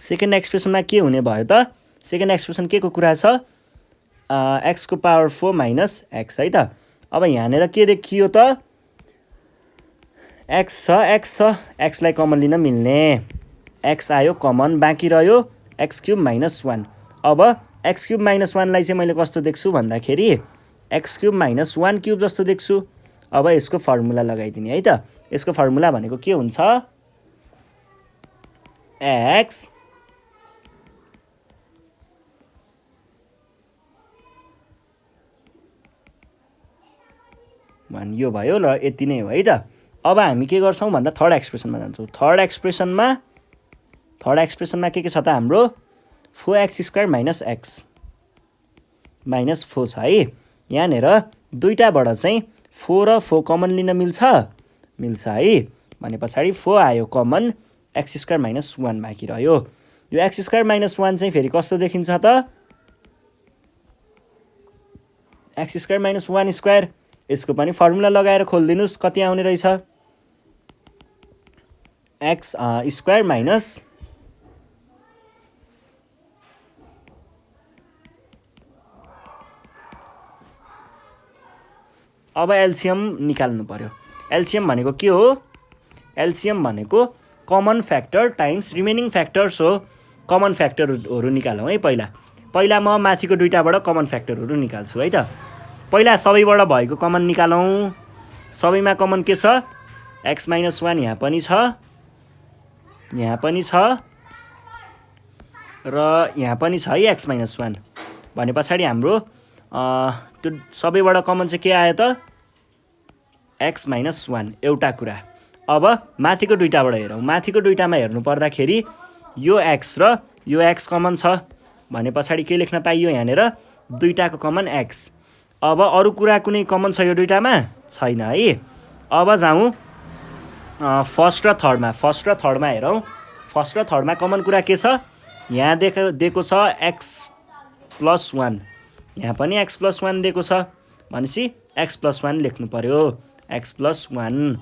सेकेन्ड एक्सप्रेसनमा के हुने भयो त सेकेन्ड एक्सप्रेसन के को कुरा छ एक्सको पावर 4 माइनस एक्स है त। अब यहाँनिर के देखियो त एक्स छ, एक्स छ, एक्सलाई कमन लिन मिल्ने एक्स आयो कमन, बाँकी रह्यो एक्स क्युब माइनस 1। अब एक्स क्युब माइनस 1लाई चाहिँ मैले कस्तो देख्छु भन्दाखेरि एक्स क्युब माइनस 1 क्युब जस्तो देख्छु। अब यसको फर्मुला लगाइदिने है त। यसको फर्मुला भनेको के हुन्छ एक्स वान यो भयो र यति नै हो है त। अब हामी के गर्छौँ भन्दा थर्ड एक्सप्रेसनमा जान्छौँ। थर्ड एक्सप्रेसनमा के छ त हाम्रो 4x square minus x minus 4 छ है। यहाँनिर दुईटाबाट चाहिँ 4 र 4 कमन लिन मिल्छ है। भने पछाडि 4 आयो कमन, एक्स स्क्वायर माइनस 1 बाँकी रह्यो। यो एक्स स्क्वायर माइनस 1 चाहिँ फेरि कस्तो देखिन्छ त एक्स स्क्वायर माइनस 1 स्क्वायर। यसको पनि फर्मुला लगाएर खोलिदिनुहोस् कति आउने रहेछ एक्स स्क्वायर माइनस अब एलसियम निकाल्नु पर्यो। एलसियम भनेको के हो? एलसियम भनेको common factor times remaining factors हो। कमन फ्याक्टरहरू निकालौँ है। पहिला म माथिको दुईटाबाट कमन फ्याक्टरहरू निकाल्छु है त। पहिला सबैबाट भएको कमन निकालौँ। सबैमा कमन के छ? x - 1 यहाँ पनि छ, यहाँ पनि छ र यहाँ पनि छ है x - 1 भने पछाडि हाम्रो त्यो सबैबाट कमन चाहिँ के आयो त? x - 1 एउटा कुरा। अब माथिको दुईटाबाट हेरौँ। माथिको दुईटामा हेर्नु पर्दाखेरि यो x र यो x कमन छ भने पछाडि के लेख्न पाइयो? यहाँनिर दुईटाको कमन x। अब अरू कुरा कुनै कमन छ यो दुईटामा? छैन है। अब जाउँ फर्स्ट र थर्डमा हेरौँ। फर्स्ट र थर्डमा कमन कुरा के छ? यहाँ दिएको छ x + 1, यहाँ पनि x + 1 दिएको छ भनेपछि x + 1 लेख्नु पर्यो। x + 1।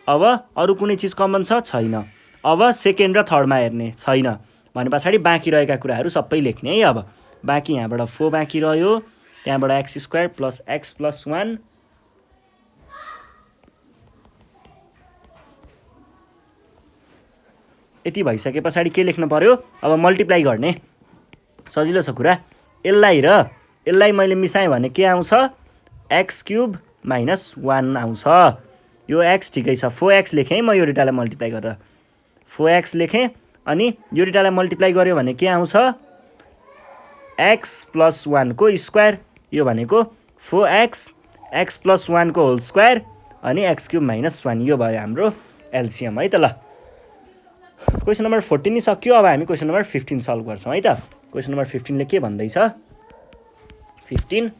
अब अरू कुनै चिज कमन छ? छैन। अब सेकेन्ड र थर्डमा हेर्ने छैन भने पछाडि बाँकी रहेका कुराहरू सबै लेख्ने है। अब बाँकी यहाँबाट 4 बाँकी रह्यो, त्यहाँबाट x² + x + 1 यति भइसके पछाडि के लेख्नु पर्यो? अब मल्टिप्लाई गर्ने। सजिलो छ कुरा। यसलाई मैले मिसाएँ भने के आउँछ? x³ - 1 आउँछ। यो x ठिकै छ। 4x लेखेँ म यो दुईटालाई मल्टिप्लाई गरेर। 4x लेखेँ अनि यो दुईटालाई मल्टिप्लाई गर्यो भने के आउँछ? x + 1 को स्क्वायर। यो भनेको 4x x + 1 को होल स्क्वायर अनि x³ - 1। यो भयो हाम्रो एलसियम है त। ल क्वेसन नम्बर 14 नि सक्यो। अब हामी क्वेसन नम्बर 15 सल्भ गर्छौँ है त। क्वेसन नम्बर 15 ले के भन्दैछ? 15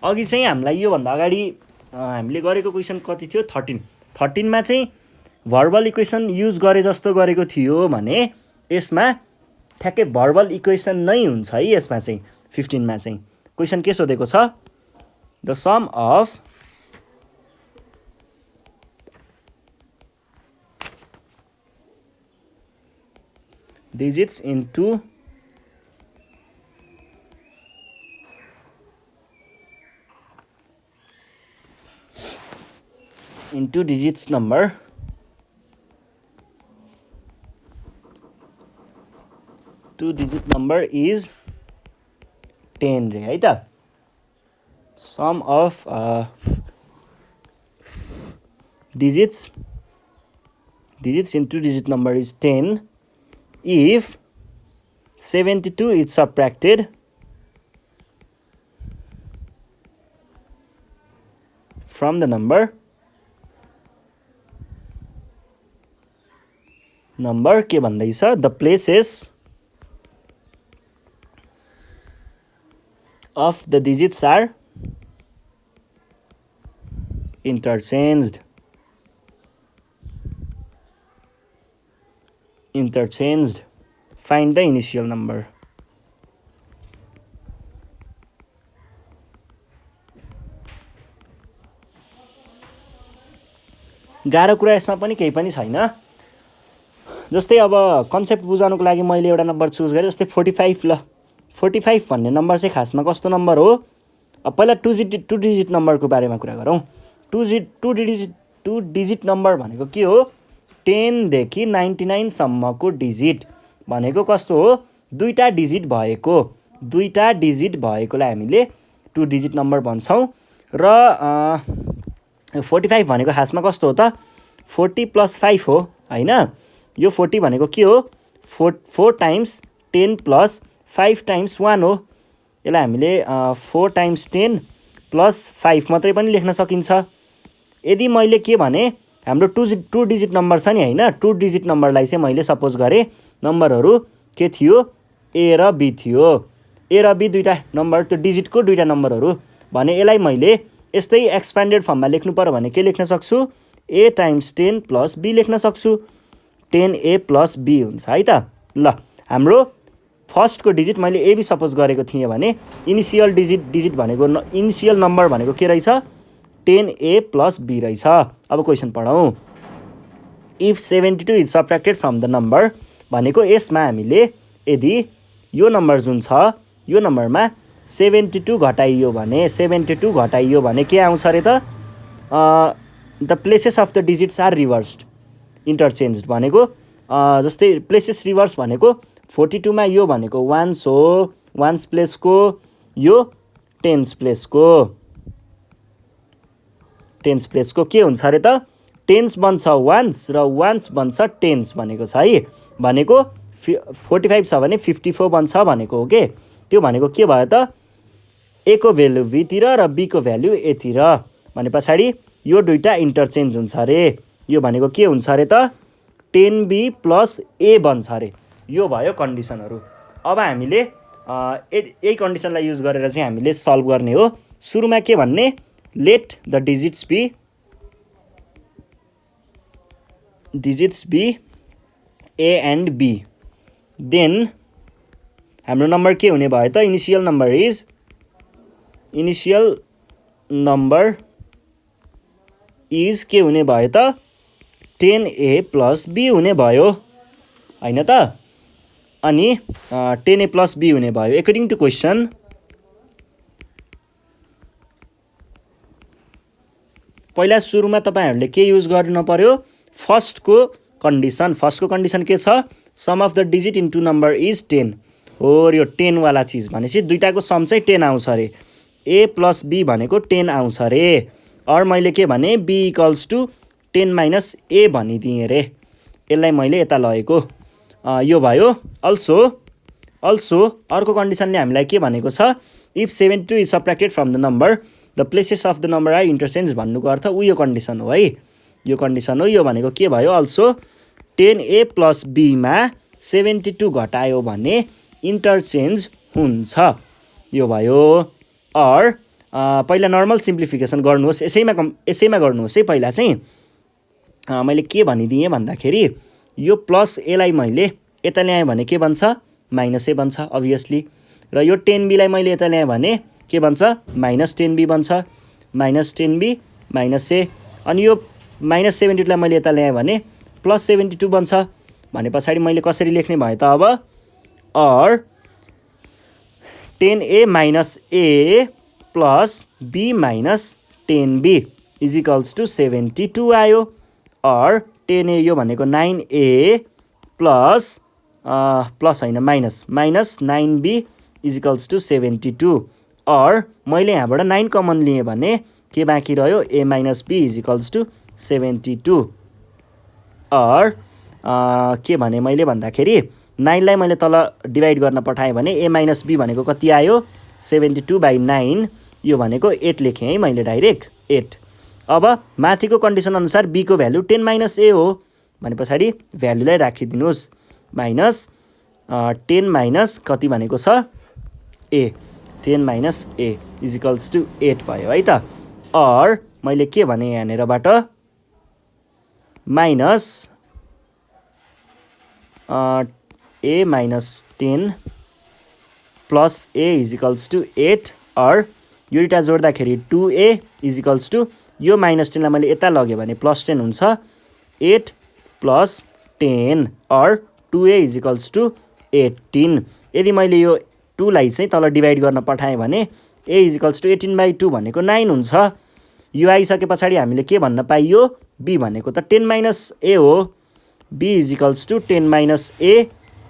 अघि चाहिँ हामीलाई योभन्दा अगाडि हामीले गरेको क्वेसन कति थियो? 13 मा चाहिँ भर्बल इक्वेसन युज गरे जस्तो गरेको थियो भने यसमा ठ्याक्कै भर्बल इक्वेसन नै हुन्छ है। यसमा चाहिँ 15 मा चाहिँ क्वेसन के सोधेको छ? The sum of digits into digits number two-digit number is 10 रे है त। sum of digits into digit number is 10 if 72 is subtracted from the number के भन्दैछ? the places of the digits are interchanged. Find the initial number. गाह्रो कुरा यसमा पनि केही पनि छैन। जस्तै अब कन्सेप्ट बुझाउनको लागि मैले एउटा नम्बर चुज गरेँ। जस्तै 45 ल 45 भन्ने नम्बर चाहिँ खासमा कस्तो नम्बर हो? अब पहिला टु डिजिट नम्बरको बारेमा कुरा गरौँ। टु डिजिट नम्बर भनेको के हो? 10 देखि 99 सम्मको डिजिट भनेको कस्तो हो? दुईटा डिजिट भएकोलाई हामीले टु डिजिट नम्बर भन्छौँ। र 45 भनेको खासमा कस्तो हो त? 40 + 5 हो हैन? यो 40 भनेको के हो? 4 टाइम्स 10 + 5 टाइम्स 1 हो। यसलाई हामीले 4 टाइम्स 10 + 5 मात्रै पनि लेख्न सकिन्छ। यदि मैले के भने हाम्रो टु डिजिट नम्बर छ नि हैन? टु डिजिट नम्बरलाई चाहिँ मैले सपोज गरेँ नम्बरहरू के थियो? ए र बी थियो। ए र बी दुईटा नम्बर, त्यो डिजिटको दुईटा नम्बरहरू भने यसलाई मैले यस्तै एक्सप्यान्डेड फर्ममा लेख्नु पर्यो भने के लेख्न सक्छु? ए टाइम्स 10 + बी लेख्न सक्छु। 10a + b हुन्छ है त। ल हाम्रो फर्स्टको डिजिट मैले एबी सपोज गरेको थिएँ भने इनिसियल नम्बर भनेको के रहेछ? 10a + b रहेछ। अब क्वेसन पढौँ। If 72 is subtracted from the number भनेको यसमा हामीले यदि यो नम्बर जुन छ यो नम्बरमा 72 घटाइयो भने 72 घटाइयो भने के आउँछ अरे त the places of the digits are reversed interchange भनेको जस्तै प्लेसेस रिभर्स भनेको 42 मा यो भनेको वान्स हो वान्स प्लेसको यो टेन्स प्लेसको के हुन्छ अरे त टेन्स बन्छ वान्स र वान्स बन्छ टेन्स भनेको छ है भनेको 45 छ भने 54 बन्छ भनेको हो के त्यो भनेको के भयो त ए को भ्यालु बी तिर र बी को भ्यालु ए तिर भने पछाडि यो दुईटा इन्टरचेन्ज हुन्छ अरे यो भनेको के हुन्छ अरे त 10b प्लस ए बन्छ अरे यो भयो कन्डिसनहरू अब हामीले यही कन्डिसनलाई युज गरेर चाहिँ हामीले सल्भ गर्ने हो सुरुमा के भन्ने let the digits be A and B then हाम्रो नम्बर के हुने भयो त इनिसियल नम्बर इज के हुने भयो त 10a प्लस बी हुने भयो हैन त अनि 10a प्लस बी हुने भयो एकर्डिङ टु क्वेसन पहिला सुरुमा तपाईहरुले के युज गर्नु पर्यो फर्स्टको कन्डिसन के छ sum of the digit into number is 10 हो यो 10 वाला चीज भनेपछि दुईटाको सम चाहिँ 10 आउँछ अरे a प्लस b भनेको 10 आउँछ अरे और मैले के भने b equals to 10 minus a भनिदिएँ रे यसलाई मैले यता लगेको यो भयो अल्सो अर्को कन्डिसनले हामीलाई के भनेको छ if 72 is subtracted from the number the places of the number are interchange भन्नुको अर्थ यो कन्डिसन हो है यो कन्डिसन हो यो भनेको के भयो अल्सो 10a प्लस b मा 72 घटायो भने इन्टरचेन्ज हुन्छ यो भयो और पहिला नर्मल सिम्प्लिफिकेसन गर्नुहोस् यसैमा गर्नुहोस् है पहिला चाहिँ मैले के भनिदिएँ भन्दाखेरि यो प्लस ए लाई मैले यता ल्याएँ भने के बन्छ माइनस ए बन्छ अभियसली र यो 10b लाई मैले यता ल्याएँ भने के बन्छ माइनस 10b बन्छ माइनस 10b माइनस ए अनि यो माइनस 72 लाई मैले यता ल्याएँ भने प्लस 72 बन्छ भने पछाडि मैले कसरी लेख्ने भयो त अब और 10a minus A plus b minus 10b is equals to 72 आयो और 10a यो भनेको 9a प्लस हैन minus 9b is equals to 72 और मैले यहाँबाट 9 कमन लिएँ भने के बाँकी रह्यो a minus b is equals to 72 और के भने मैले भन्दाखेरि 9 लाई मैले तल डिभाइड गर्न पठाएँ भने a माइनस b भनेको कति आयो 72 बाई 9 यो भनेको 8 लेखेँ है मैले डाइरेक्ट 8 अब माथिको कन्डिसन अनुसार b को भ्यालु 10 माइनस a हो भने पछाडि भ्यालुलाई राखिदिनुस् माइनस 10 माइनस कति भनेको छ a 10 minus a is equals to 8 भयो है त और मैले के भने यहाँनिरबाट minus a minus 10 plus a is equals to 8 और यो दुईटा जोड्दाखेरि 2a इज इक्वल्स टु यो माइनस 10 लाई मैले यता लगेँ भने प्लस 10 हुन्छ 8 प्लस 10 और 2a इज इक्वल्स टु 18 यदि मैले यो 2 लाई चाहिँ तल डिभाइड गर्न पठाएँ भने a is equals to 18 by 2 भनेको 9 हुन्छ यो आइसके पछाडि हामीले के भन्न पाइयो b भनेको त 10 माइनस a हो b is equals to 10 minus a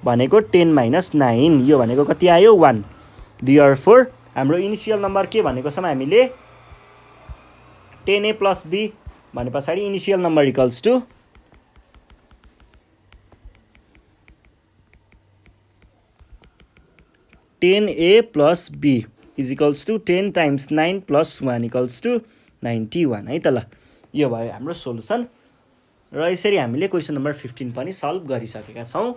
भनेको 10 माइनस 9 यो भनेको कति आयो 1 देयरफोर हाम्रो इनिसियल नम्बर के भनेको छौँ हामीले 10a प्लस b भने पछाडि initial number equals to 10a plus b is equals to 10 times 9 plus 1 equals to 91 है त ल यो भयो हाम्रो सोलुसन र यसरी हामीले क्वेसन नम्बर 15 पनि सल्भ गरिसकेका छौँ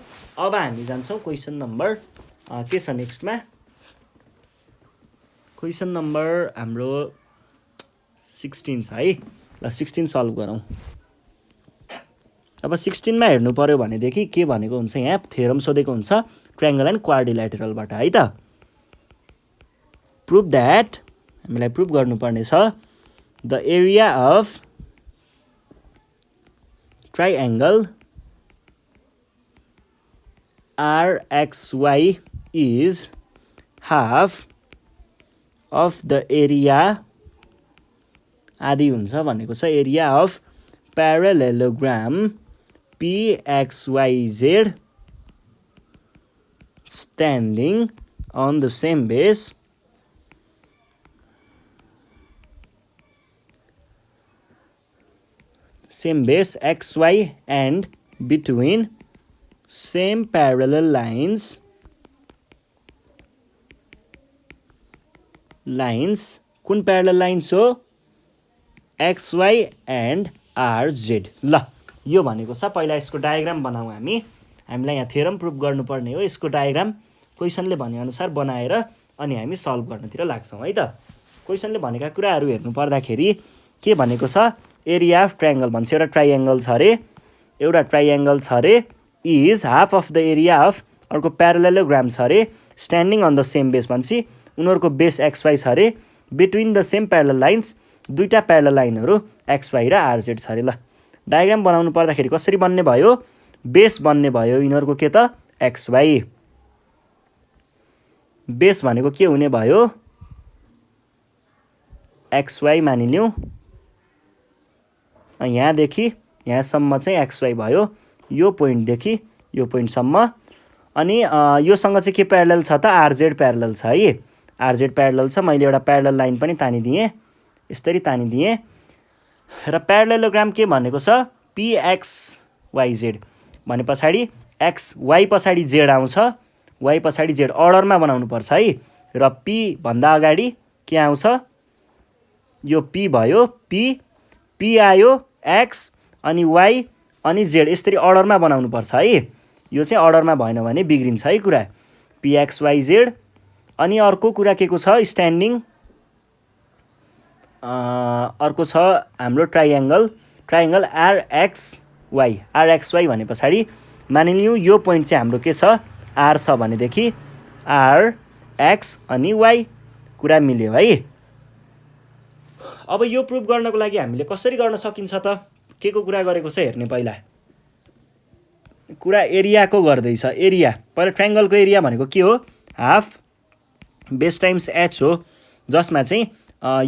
अब हामी जान्छौँ क्वेसन नम्बर के छ नेक्स्टमा क्वेसन नम्बर हाम्रो 16 छ है ल 16 सल्भ गरौँ अब 16 मा हेर्नु पर्यो भनेदेखि के भनेको हुन्छ यहाँ थ्योरम सोधेको हुन्छ ट्रायंगल एन्ड क्वाड्रिलेटरलबाट है त प्रुभ दैट हामीलाई प्रुभ गर्नुपर्ने छ the area of triangle RXY is half of the area, आदि हुन्छ भनेको छ area of parallelogram PXYZ standing on the same base XY and between same parallel lines कुन प्यारलल लाइन्स हो XY and RZ। ल यो भनेको छ पहिला यसको डायग्राम बनाऊ हामीलाई यहाँ थ्योरम प्रुफ गर्नुपर्ने हो। यसको डायग्राम क्वेसनले भनेअनुसार बनाएर अनि हामी सल्भ गर्नतिर लाग्छौँ है त। क्वेसनले भनेका कुराहरू हेर्नु पर्दाखेरि के भनेको छ एरिया अफ ट्रायङ्गल भन्छ, एउटा ट्राइएङ्गल छ अरे is half of the area of, अर्को प्यारालेलोग्राम छ अरे standing on the same base भन्छ, उनीहरूको बेस XY छ अरे between the same parallel lines, दुईवटा प्यारलल लाइनहरू XY र RZ छ अरे। ल डायग्राम बनाउनु पर्दाखेरि कसरी बन्ने भयो, बेस बन्ने भयो यिनीहरूको के त XY, बेस भनेको के हुने भयो XY मानिलिउँ, यहाँदेखि यहाँसम्म चाहिँ XY भयो, यो पोइन्टदेखि यो पोइन्टसम्म। अनि योसँग चाहिँ के प्यारलल छ त RZ प्यारलल छ है, RZ प्यारलल छ। मैले एउटा प्यारलल लाइन पनि तानिदिएँ, यसरी तानिदिएँ। र प्यारलेलोग्राम के भनेको छ PXYZ भने पछाडि XY पछाडि Z आउँछ, Y पछाडि Z अर्डरमा बनाउनु पर्छ है। र P भन्दा अगाडि के आउँछ, यो P भयो, P आयो X अनि Y अनि Z, यसरी अर्डरमा बनाउनु पर्छ है। यो चाहिँ अर्डरमा भएन भने बिग्रिन्छ है कुरा, PXYZ। अनि अर्को कुरा के को छ स्ट्यान्डिङ, अर्को छ हाम्रो ट्राइएङ्गल RXY भने पछाडि मानिलिउँ यो पोइन्ट चाहिँ हाम्रो के छ R छ भनेदेखि RX अनि Y कुरा मिल्यो है। अब यो प्रुफ गर्नको लागि हामीले कसरी गर्न सकिन्छ त, के को कुरा गरेको छ हेर्ने। पहिला कुरा एरियाको गर्दैछ, एरिया पहिला ट्रायङ्गलको एरिया भनेको के हो हाफ बेस टाइम्स H हो, जसमा चाहिँ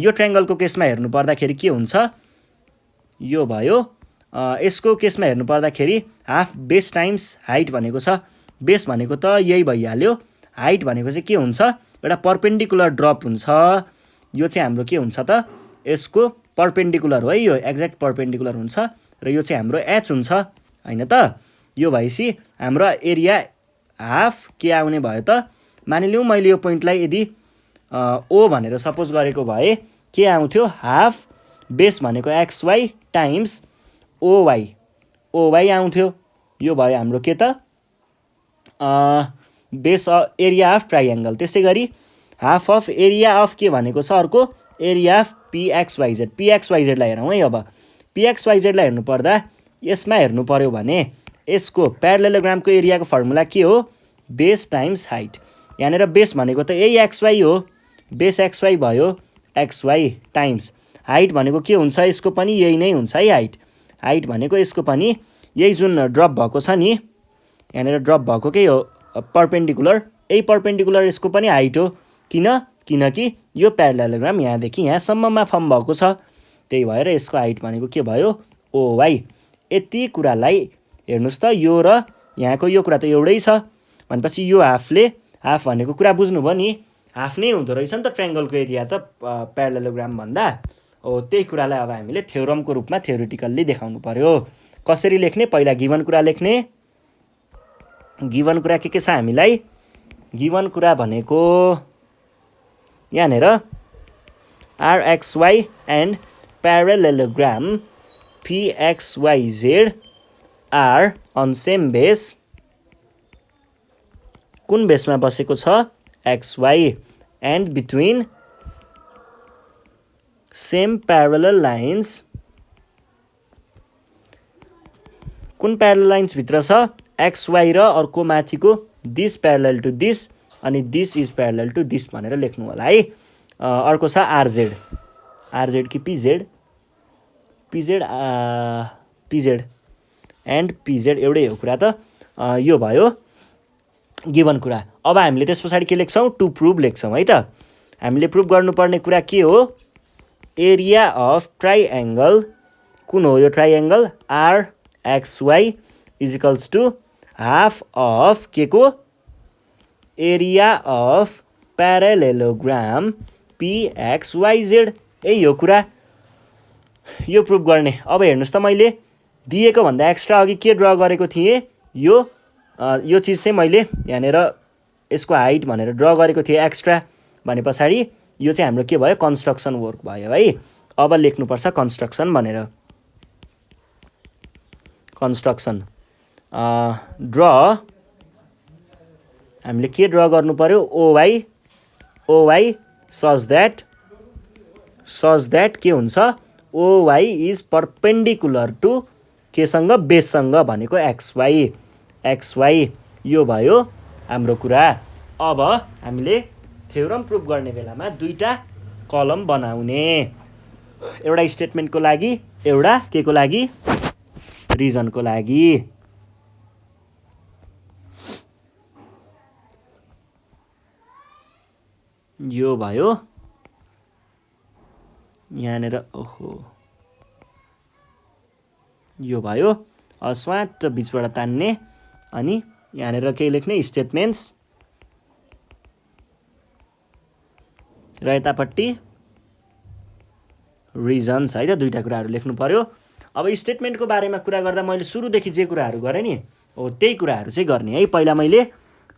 यो ट्रायङ्गलको केसमा हेर्नु पर्दाखेरि के हुन्छ, यो भयो। यसको केसमा हेर्नु पर्दाखेरि हाफ बेस टाइम्स हाइट भनेको छ, बेस भनेको त यही भइहाल्यो, हाइट भनेको चाहिँ के हुन्छ एउटा पर्पेन्डिकुलर ड्रप हुन्छ। यो चाहिँ हाम्रो के हुन्छ त यसको पर्पेन्डिकुलर हो है, यो एक्ज्याक्ट पर्पेन्डिकुलर हुन्छ र यो चाहिँ हाम्रो H हुन्छ हैन त। यो भएपछि हाम्रो एरिया हाफ के आउने भयो त, मानिलिउँ मैले यो पोइन्टलाई यदि O भनेर सपोज गरेको भए के आउँथ्यो हाफ बेस भनेको XY टाइम्स OY आउँथ्यो। यो भयो हाम्रो के त बेस एरिया अफ ट्राइएङ्गल। त्यसै गरी हाफ अफ एरिया अफ के भनेको छ अर्को एरिया अफ PXYZ लाई हेरौँ है। अब PXYZ लाई हेर्नु पर्दा यसमा हेर्नु पर्यो भने यसको प्यारलेलोग्रामको एरियाको फर्मुला के हो बेस टाइम्स हाइट। यहाँनिर बेस भनेको त यही XY हो, बेस XY भयो, XY टाइम्स हाइट भनेको के हुन्छ यसको पनि यही नै हुन्छ है। हाइट भनेको यसको पनि यही जुन ड्रप भएको छ नि, यहाँनिर ड्रप भएको के हो पर्पेन्डिकुलर, यही पर्पेन्डिकुलर यसको पनि हाइट हो। किनकि यो प्यारलेलोग्राम यहाँदेखि यहाँसम्ममा फर्म भएको छ, त्यही भएर यसको हाइट भनेको के भयो OY। यति कुरालाई हेर्नुहोस् त, यो र यहाँको यो कुरा त एउटै छ भनेपछि यो हाफ भनेको कुरा बुझ्नुभयो नि, हाफ नै हुँदो रहेछ नि त ट्रायङ्गलको एरिया त प्यारलेलोग्राम भन्दा। हो त्यही कुरालाई अब हामीले थ्योरमको रूपमा थ्योरिटिकल्ली देखाउनु पर्यो। कसरी लेख्ने, पहिला गिभन कुरा लेख्ने। गिभन कुरा के छ हामीलाई, गिभन कुरा भनेको यहाँनिर RXY and parallelogram PXYZ are on same base, कुन बेसमा बसेको छ XY and between same parallel lines, कुन प्यारलल लाइन्स भित्र छ XY र अर्को माथिको दिस प्यारलल टु दिस अनि this is parallel to this भनेर लेख्नु होला है। अर्को छ RZ कि PZ एन्ड PZ एउटै हो कुरा त। यो भयो गिभन कुरा। अब हामीले त्यस पछाडि के लेख्छौँ, टु प्रुभ लेख्छौँ है त। हामीले प्रुभ गर्नुपर्ने कुरा के हो, एरिया अफ ट्राइएङ्गल, कुन हो यो triangle, RXY is equals to half of के को, एरिया अफ प्यारालेलोग्राम पिएक्सवाइजेड। यही हो कुरा, यो प्रुभ गर्ने। अब हेर्नुहोस् त, मैले दिएको भन्दा एक्स्ट्रा अघि के ड्र गरेको थिएँ, यो चिज चाहिँ मैले यहाँनिर यसको हाइट भनेर ड्र गरेको थिएँ एक्स्ट्रा। भने पछाडि यो चाहिँ हाम्रो के भयो, कन्स्ट्रक्सन वर्क भयो है। अब लेख्नुपर्छ कन्स्ट्रक्सन भनेर। कन्स्ट्रक्सन ड्र, हामीले के ड्र गर्नु पर्यो, ओवाई सच द्याट के हुन्छ, ओवाई इज परपेन्डिकुलर टु केसँग, बेससँग भनेको एक्सवाई। यो भयो हाम्रो कुरा। अब हामीले थ्योरम प्रुभ गर्ने बेलामा दुईटा कलम बनाउने, एउटा स्टेटमेन्टको लागि, एउटा के को लागि, रिजनको लागि। यो भयो यहाँनिर, ओहो यो भयो स्वाट बिचबाट तान्ने, अनि यहाँनिर के लेख्ने, स्टेटमेन्ट्स, र यतापट्टि रिजन्स है त, दुईटा कुराहरू लेख्नु पर्यो। अब स्टेटमेन्टको बारेमा कुरा गर्दा मैले सुरुदेखि जे कुराहरू गरेँ नि हो त्यही कुराहरू चाहिँ गर्ने है। पहिला मैले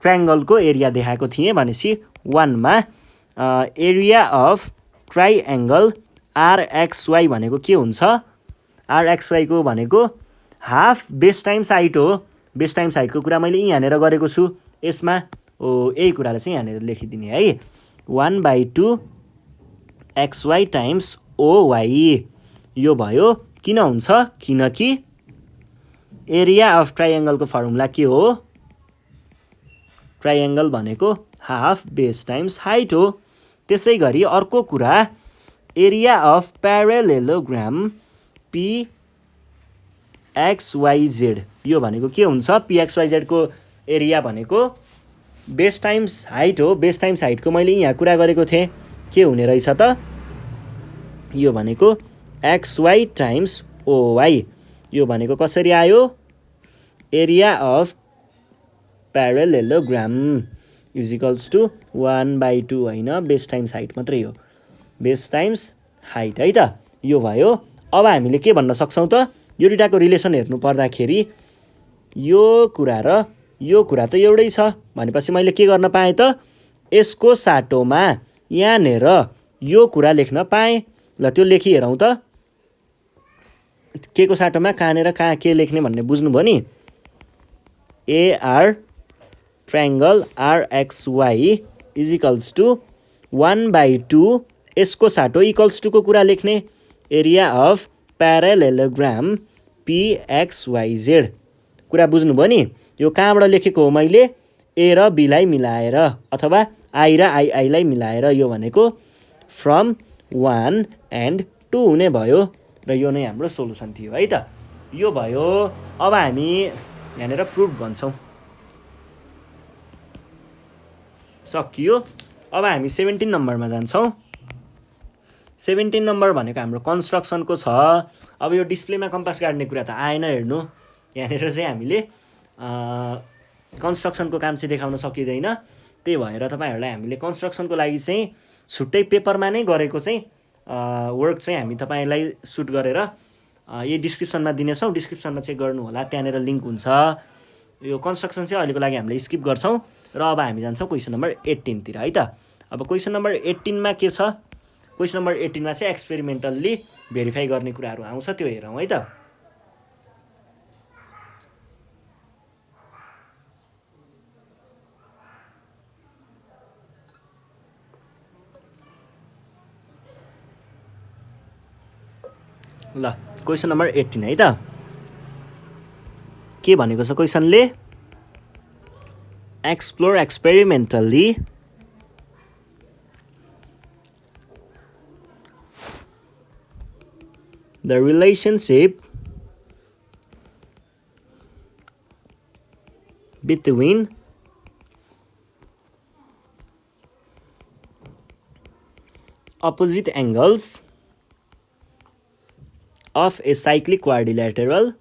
ट्राइङ्गलको एरिया देखाएको थिएँ, भनेपछि 1 मा एरिया अफ ट्राइएङ्गल आरएक्सवाई भनेको के हुन्छ, आरएक्सवाई को भनेको हाफ बेस टाइम्स हाइट हो। बेस टाइम्स हाइटको कुरा मैले यहाँनिर गरेको छु यसमा, यही कुरालाई चाहिँ यहाँनिर लेखिदिने है, 1/2 एक्सवाई टाइम्स ओवाई। यो भयो, किन हुन्छ, किनकि एरिया अफ ट्राइएङ्गलको फर्मुला के हो, ट्राइएङ्गल भनेको हाफ बेस टाइम्स हाइट हो। त्यसै गरी अर्को कुरा, एरिया अफ प्यारालेलोग्राम पिएक्सवाइजेड, यो भनेको के हुन्छ, पिएक्सवाइजेडको एरिया भनेको बेस टाइम्स हाइट हो। बेस टाइम्स हाइटको मैले यहाँ कुरा गरेको थिएँ, के हुने रहेछ त, यो भनेको एक्सवाई टाइम्स ओवाई। यो भनेको कसरी आयो, area of parallelogram is equals to 1/2 होइन, बेस टाइम्स हाइट मात्रै हो, बेस टाइम्स हाइट है त। यो भयो। अब हामीले के भन्न सक्छौँ त, यो दुइटाको रिलेसन हेर्नु पर्दाखेरि यो कुरा र यो कुरा त एउटै छ भनेपछि मैले के गर्न पाएँ त, यसको साटोमा यहाँनिर यो कुरा लेख्न पाएँ। ल त्यो लेखी हेरौँ त, के को साटोमा कहाँनिर कहाँ के लेख्ने भन्ने बुझ्नुभयो नि। AR triangle RXY is equals to 1/2, यसको साटो इक्वल्स टुको कुरा लेख्ने, एरिया अफ प्यारालेलोग्राम पिएक्सवाइजेड। कुरा बुझ्नुभयो नि। यो कहाँबाट लेखेको हो मैले, ए र बीलाई मिलाएर अथवा आई र आईलाई मिलाएर, यो भनेको फ्रम 1 and 2 हुने भयो र यो नै हाम्रो सोलुसन थियो है त। यो भयो। अब हामी यहाँनिर प्रुभ भन्छौँ, सकियो। अब हामी 17 नम्बरमा जान्छौँ। 17 नम्बर भनेको हाम्रो कन्स्ट्रक्सनको छ। अब यो डिस्प्लेमा कम्पास काट्ने कुरा त आएन, हेर्नु यहाँनिर चाहिँ हामीले कन्स्ट्रक्सनको काम चाहिँ देखाउन सकिँदैन। त्यही भएर तपाईँहरूलाई हामीले कन्स्ट्रक्सनको लागि चाहिँ छुट्टै पेपरमा नै गरेको चाहिँ वर्क चाहिँ हामी तपाईँलाई सुट गरेर यही डिस्क्रिप्सनमा दिनेछौँ, डिस्क्रिप्सनमा चेक गर्नु होला, त्यहाँनिर लिङ्क हुन्छ। यो कन्स्ट्रक्सन चाहिँ अहिलेको लागि हामीले स्किप गर्छौँ र अब हामी जान्छौँ क्वेसन नम्बर 18 तिर है त। अब क्वेसन नम्बर 18 मा के छ, क्वेसन नम्बर 18 मा चाहिँ एक्सपेरिमेन्टल्ली भेरिफाई गर्ने कुराहरू आउँछ, त्यो हेरौँ है त। ल क्वेसन नम्बर 18 है त। के भनेको छ क्वेसनले, explore experimentally the relationship between opposite angles of a cyclic quadrilateral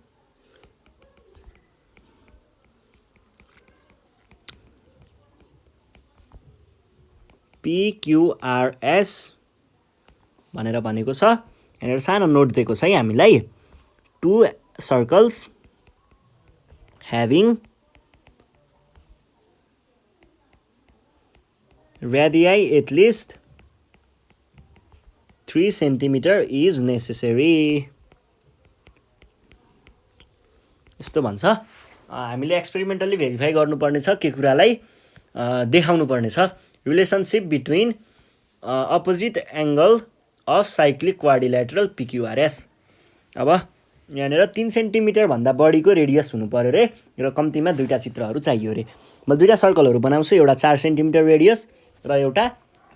PQRS भनेर भनेको छ। यहाँनिर सानो नोट दिएको छ है हामीलाई, two circles having radii at least 3 centimeter is necessary। यस्तो भन्छ। हामीले एक्सपेरिमेन्टली भेरिफाई गर्नुपर्ने छ के कुरालाई देखाउनु पर्ने छ, relationship between opposite angle of cyclic quadrilateral PQRS। अब यहाँनिर 3 सेन्टिमिटर भन्दा बढीको रेडियस हुनु पर्यो रे र कम्तीमा दुईटा चित्रहरू चाहियो रे। म दुईटा सर्कलहरू बनाउँछु, एउटा 4 सेन्टिमिटर रेडियस र एउटा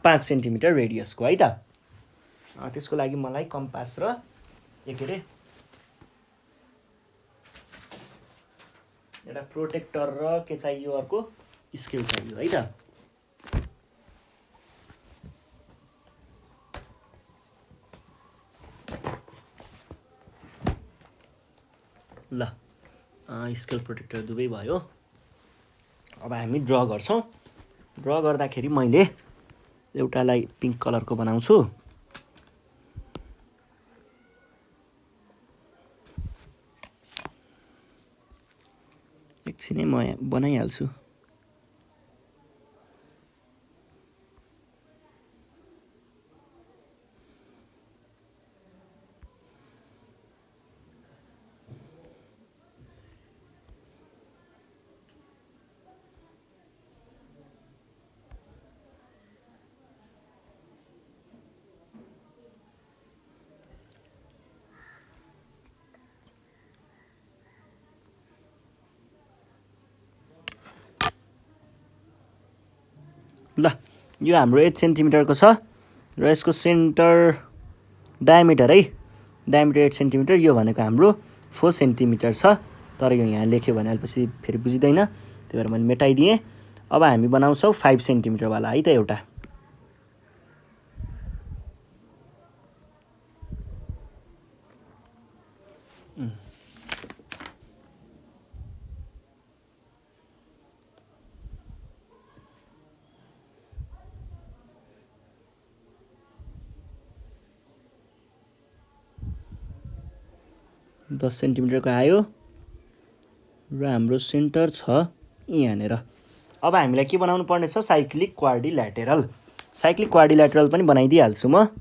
5 सेन्टिमिटर रेडियसको है त। त्यसको लागि मलाई कम्पास र के अरे एउटा प्रोटेक्टर र के चाहियो, अर्को स्केल चाहियो है त। ल स्केल प्रोटेक्टर दुवै भयो। अब हामी ड्र गर्छौँ। ड्र गर्दाखेरि मैले एउटालाई पिङ्क कलरको बनाउँछु, एकछिनै म बनाइहाल्छु। ल यो हाम्रो 8 सेन्टिमिटरको छ र यसको सेन्टर डायमिटर है, डायमिटर 8 सेन्टिमिटर, यो भनेको हाम्रो 4 सेन्टिमिटर छ। तर यो यहाँ लेख्यो भनेपछि फेरि बुझिँदैन, त्यही भएर मैले मेटाइदिएँ। अब हामी बनाउँछौँ 5 सेन्टिमिटरवाला है त एउटा। दस सेन्टिमिटरको आयो र हाम्रो सेन्टर छ यहाँनिर। अब हामीलाई के बनाउनु पर्ने छ, साइक्लिक क्वाड्रिल्याटरल। साइक्लिक क्वाड्रिल्याटरल पनि बनाइदिइहाल्छु म।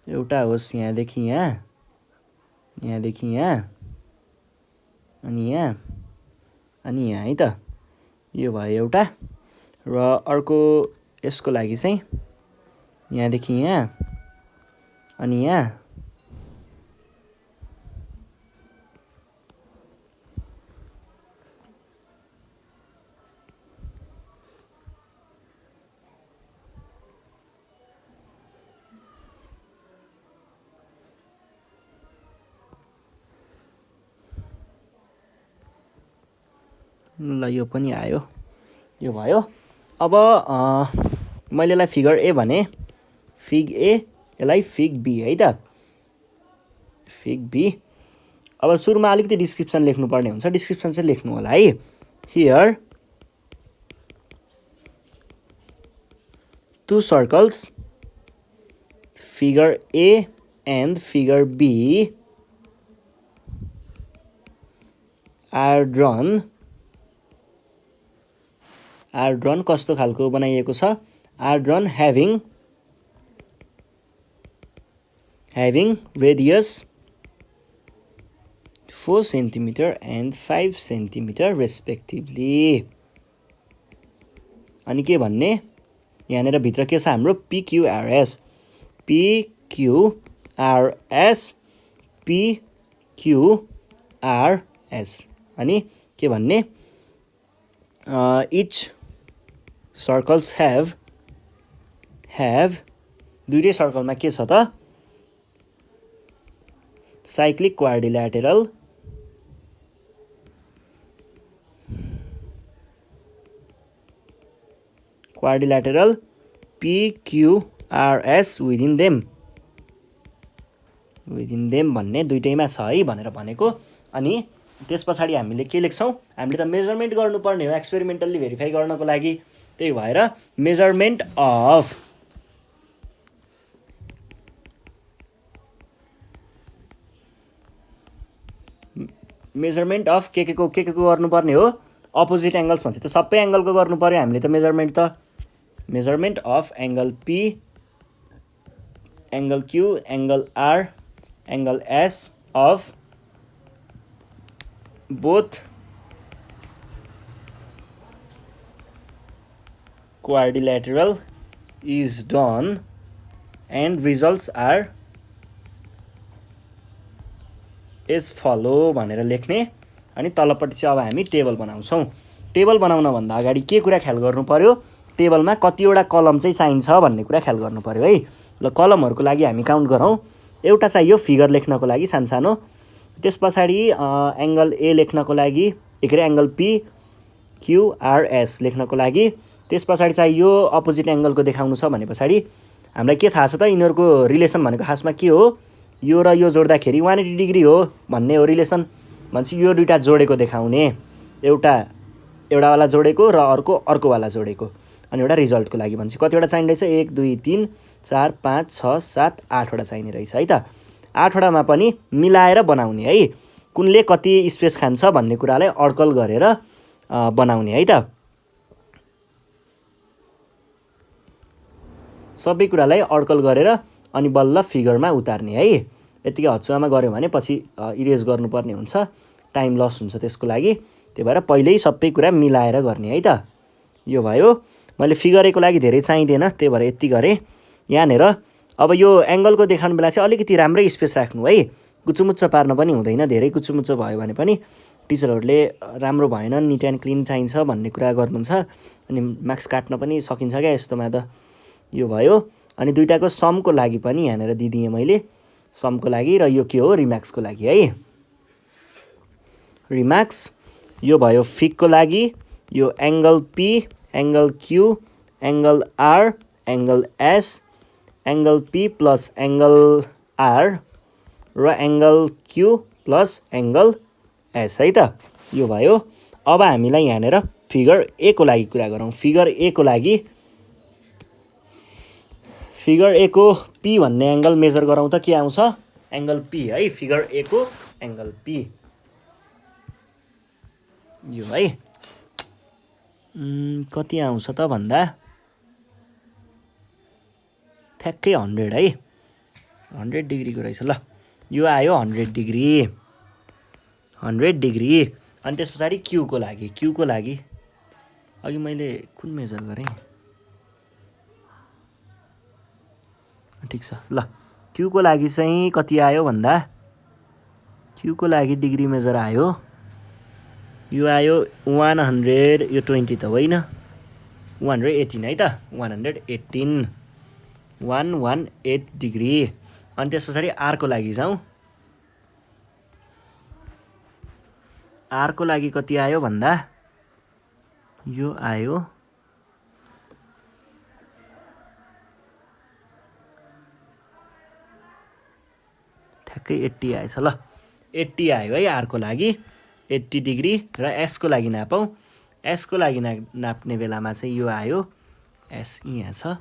एउटा होस् यहाँदेखि यहाँ, यहाँदेखि यहाँ, अनि यहाँ, अनि यहाँ है त। यो भयो एउटा। र अर्को यसको लागि चाहिँ यहाँदेखि यहाँ, अनि यहाँ, ल यो पनि आयो, यो भयो। अब मैले यसलाई फिगर ए भने, फिग ए, यसलाई फिग बी है त, फिग बी। अब सुरुमा अलिकति डिस्क्रिप्सन लेख्नुपर्ने हुन्छ, डिस्क्रिप्सन चाहिँ लेख्नु होला है। Here two circles figure A and figure B are drawn कस्तो खालको बनाइएको छ, are drawn having radius 4 centimetre and 5 centimetre respectively. अनि के भन्ने, यहाँनिर भित्र के छ हाम्रो PQRS, PQRS। अनि के भन्ने, इच सर्कल्स ह्याभ दुईटै सर्कलमा के छ त, साइक्लिक क्वाड्रिल्याटरल क्वाड्रिल्याटरल PQRS विदिन देम भन्ने दुइटैमा छ है भनेर भनेको। अनि त्यस पछाडि हामीले के लेख्छौँ, हामीले त मेजरमेन्ट गर्नुपर्ने हो एक्सपेरिमेन्टल्ली भेरिफाई गर्नको लागि। त्यही भएर मेजरमेन्ट अफ के को गर्नुपर्ने हो, अपोजिट एङ्गल्स भन्छ त सबै एङ्गलको गर्नु पर्यो हामीले त measurement of angle P, angle Q, angle R, angle S of both quadrilateral is done and results are as follow भनेर लेख्ने। अनि तलपट्टि चाहिँ अब हामी टेबल बनाउँछौँ। टेबल बनाउनभन्दा अगाडि के कुरा ख्याल गर्नु पर्यो, टेबलमा कतिवटा कलम चाहिँ चाहिन्छ भन्ने कुरा ख्याल गर्नु पर्यो है। ल कलमहरूको लागि हामी काउन्ट गरौँ। एउटा चाहियो फिगर लेख्नको लागि सानो। त्यस पछाडि एङ्गल A लेख्नको लागि, एङ्गल PQRS लेख्नको लागि। त्यस पछाडि चाहियो अपोजिट एङ्गलको देखाउनु छ भने पछाडि हामीलाई के थाहा छ त, यिनीहरूको रिलेसन भनेको खासमा के हो, यो र यो जोड्दाखेरि 180 डिग्री हो भन्ने हो रिलेसन। भनेपछि यो दुइटा जोडेको देखाउने, एउटावाला जोडेको र अर्कोवाला जोडेको। अनि एउटा रिजल्टको लागि भनेपछि कतिवटा चाहिने रहेछ, 1 2 3 4 5 6 7 8वटा चाहिने रहेछ है त। 8वटामा पनि मिलाएर बनाउने है, कुनले कति स्पेस खान्छ भन्ने कुरालाई अड्कल गरेर बनाउने है त। सबै कुरालाई अड्कल गरेर अनि बल्ल फिगरमा उतार्ने है। यतिकै हचुवामा गऱ्यो भने पछि इरेज गर्नुपर्ने हुन्छ, टाइम लस हुन्छ त्यसको लागि। त्यही भएर पहिल्यै सबै कुरा मिलाएर गर्ने है त। यो भयो। मैले फिगर A को लागि धेरै चाहिँदैन, त्यही भएर यति गरेँ यहाँनिर। अब यो एङ्गलको देखाउने बेला चाहिँ अलिकति राम्रै स्पेस राख्नु है, कुचुमुच्च पार्न पनि हुँदैन। धेरै कुचुमुच्च भयो भने पनि टिचरहरूले राम्रो भएन, निट एन्ड क्लिन चाहिन्छ भन्ने कुरा गर्नुहुन्छ, अनि मार्क्स काट्न पनि सकिन्छ क्या यस्तोमा त। यो भयो। अनि दुइटाको समको लागि पनि यहाँनिर दिदिएँ मैले, समको लागि, र यो के हो रिमार्क्सको लागि है। रिमार्क्स यो भयो फिगको लागि। यो angle P, angle Q, angle R, angle S, angle P plus angle R र angle Q plus angle S है त। यो भयो। अब हामीलाई यहाँनिर फिगर A को लागि कुरा गरौँ। फिगर A को लागि फिगर A को P भन्ने एङ्गल मेजर गरौँ त के आउँछ, एङ्गल P है। फिगर A को एङ्गल P यो है। कति आउँछ त भन्दा ठ्याक्कै 100 है, 100 डिग्रीको रहेछ। ल यो आयो 100 डिग्री। अनि त्यस पछाडि Q को लागि अघि मैले कुन मेजर गरेँ, ठिक छ। ल Q को लागि चाहिँ कति आयो भन्दा, Q को लागि डिग्री मेजर आयो, यो आयो 100, यो 20 त होइन, 118 है त, 118 डिग्री। अनि त्यस पछाडि R को लागि जाउँ। R को लागि कति आयो भन्दा यो आयो ठ्याक्कै 80 आएछ। ल 80 आयो है R को लागि, 80 डिग्री। र S को लागि नापौँ। S को लागि नाप्ने बेलामा चाहिँ यो आयो, S यहाँ छ,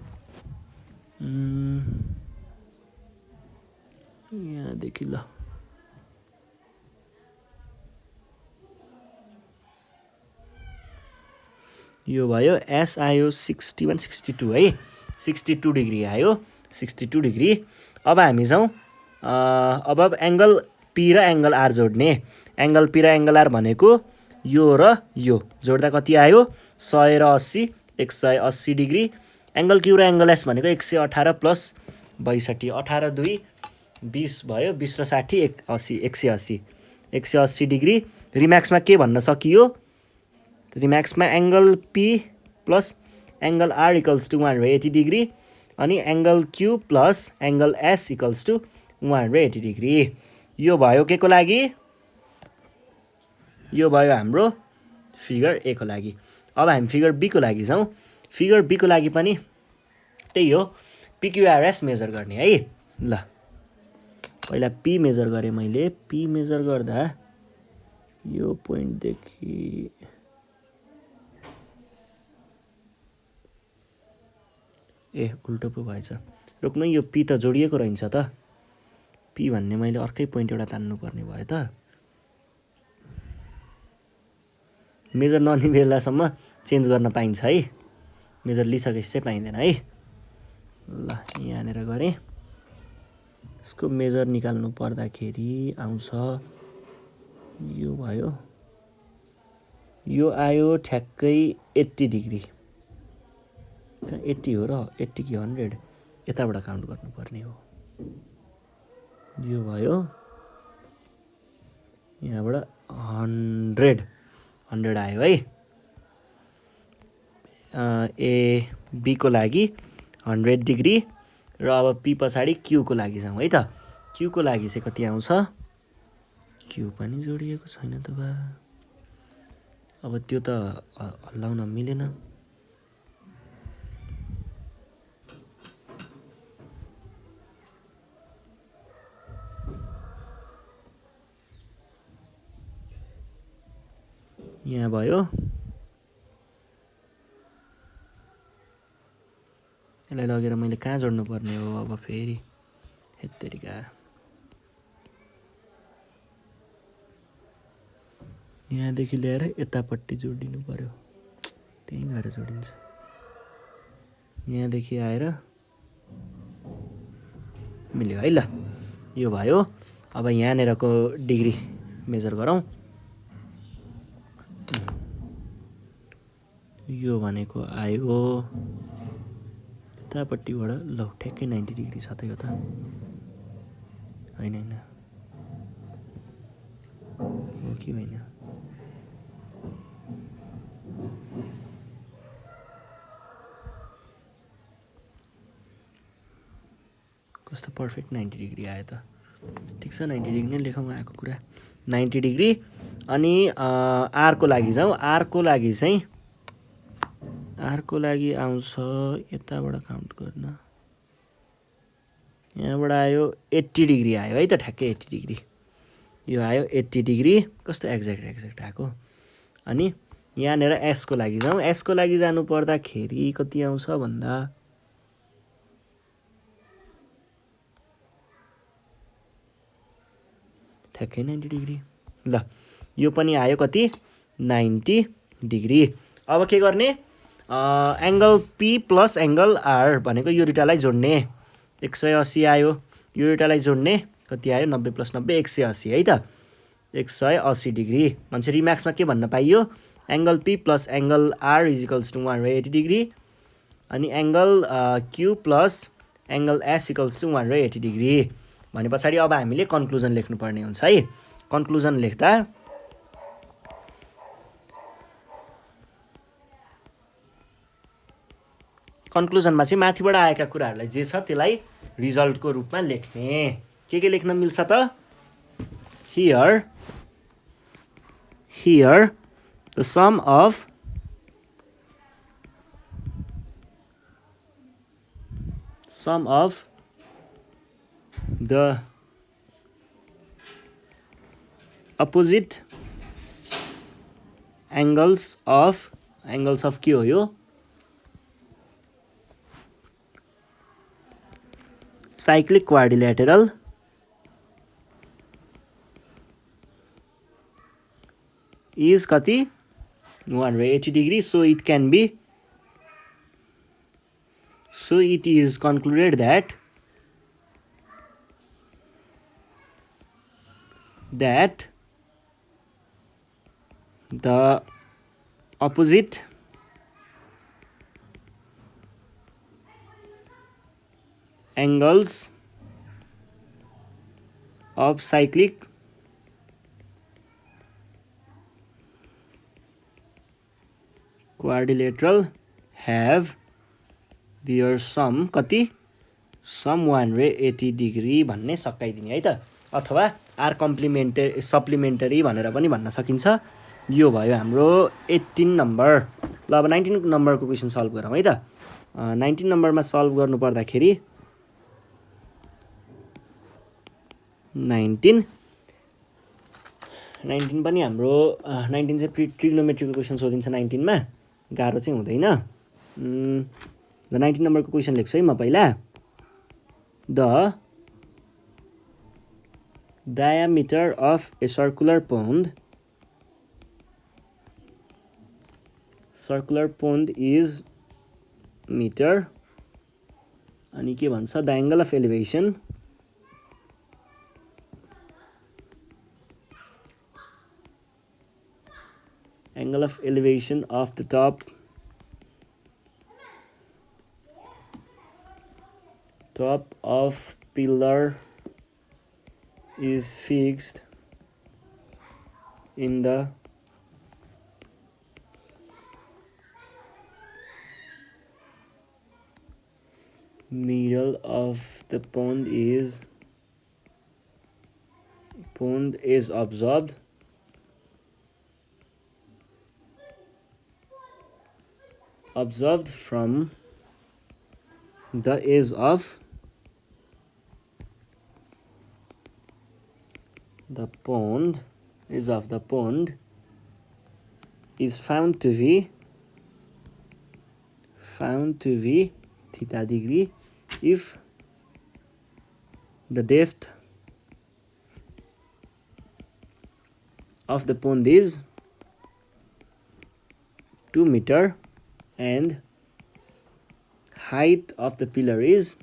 यहाँदेखि। ल यो भयो। S आयो 61 62 है, 62 डिग्री आयो, 62 डिग्री। अब हामी जाउँ, अब एङ्गल P र एङ्गल R जोड्ने। एङ्गल P र एङ्गल R भनेको यो र यो जोड्दा कति आयो, 100 र 80, 180 डिग्री। एङ्गल Q र एङ्गल S भनेको 118 प्लस 62, 18 2 20 भयो, 20 र 60 80, 180 डिग्री। रिम्याक्समा के भन्न सकियो, रिम्याक्समा angle P plus angle R equals to 180 degree, अनि angle Q plus angle S equals to 180 degree. यो भयो के को लागि, यो भयो हाम्रो फिगर A को लागि। अब हामी फिगर B को लागि जाउँ। फिगर बी को लागि पनि त्यही हो, पिक्युआरएस मेजर गर्ने है। ल पहिला पी मेजर गरेँ मैले। पी मेजर गर्दा यो पोइन्टदेखि उल्टो पो भएछ, रोक्नु। यो पी त जोडिएको रहन्छ त। पी भन्ने मैले अर्कै पोइन्ट एउटा तान्नुपर्ने भयो त। मेजर नलिने बेलासम्म चेन्ज गर्न पाइन्छ है, मेजर लिइसकेपछि चाहिँ पाइँदैन है। ल यहाँनिर गरेँ। यसको मेजर निकाल्नु पर्दाखेरि आउँछ यो भयो, यो आयो ठ्याक्कै 80 डिग्री। 80 हो र 80 कि 100 यताबाट काउन्ट गर्नुपर्ने हो। यो भयो, यहाँबाट 100 आयो है। ए बी को लागि 100 डिग्री र अब पी पछाडि क्यू को लागि जाउँ है त। क्यू को लागि चाहिँ कति आउँछ? क्यू पनि जोडिएको छैन त बा। अब त्यो त हल्लाउन मिलेन। यहाँ भयो, यसलाई लगेर मैले कहाँ जोड्नु पर्ने हो अब फेरि? हेत्तेरिका, यहाँदेखि ल्याएर यतापट्टि जोडिनु पर्यो, त्यहीँ गएर जोडिन्छ। यहाँदेखि आएर मिल्यो है। ल यो भयो। अब यहाँनिरको डिग्री मेजर गरौँ। यो भनेको आयो यतापट्टिबाट, ल ठ्याक्कै 90 डिग्री छ त यो त। होइन होइन हो कि होइन? कस्तो पर्फेक्ट 90 डिग्री आयो त। ठिक छ, 90 डिग्री नै लेखौँ आएको कुरा, 90 डिग्री। अनि आरको लागि जाउँ। आरको लागि चाहिँ आउँछ यताबाट काउन्ट गर्न, यहाँबाट आयो 80 डिग्री आयो है त, ठ्याक्कै 80 डिग्री यो आयो। 80 डिग्री कस्तो एक्ज्याक्ट आएको। अनि यहाँनिर एसको लागि जाउँ। एसको लागि जानु पर्दाखेरि कति आउँछ भन्दा ठ्याक्कै 90 डिग्री। ल यो पनि आयो कति? 90 डिग्री। अब के गर्ने? Angle P plus angle R भनेको यो दुइटालाई जोड्ने। 180 आयो, यो दुइटालाई जोड्ने कति आयो? 90 + 90 180 है त, 180 डिग्री। मान्छे रिमार्क्समा के भन्न पाइयो? Angle P plus angle R is equals to 180 degree, अनि angle Q plus angle S equals to 180 degree भने पछाडि अब हामीले कन्क्लुजन लेख्नुपर्ने हुन्छ है। कन्क्लुजन लेख्दा कन्क्लुजनमा चाहिँ माथिबाट आएका कुराहरूलाई जे छ त्यसलाई रिजल्टको रूपमा लेख्ने। के लेख्न मिल्छ त? Here the sum of the opposite angles of के हो यो? cyclic quadrilateral is कति? 180 degree. So it is concluded that the opposite angles of cyclic quadrilateral have their sum कति? sum 180 डिग्री भन्ने सकाइदिने है त। अथवा आर सप्लिमेन्टरी भनेर पनि भन्न सकिन्छ। यो भयो हाम्रो 18 नम्बर। ल अब 19 नम्बरको क्वेसन सल्भ गरौँ है त 19 नम्बरमा सल्भ गर्नु पर्दाखेरि 19 पनि हाम्रो 19 चाहिँ ट्रिग्नोमेट्रीको क्वेसन सोधिन्छ 19 मा गाह्रो चाहिँ हुँदैन ल 19 नम्बरको क्वेसन लेख्छु है म पहिला the diameter of a circular pond is meter अनि के भन्छ the angle of elevation of the top of pillar is fixed in the middle of the pond is observed from the edge of the pond is found to be theta degree if the depth of the pond is 2 meter and height of the pillar is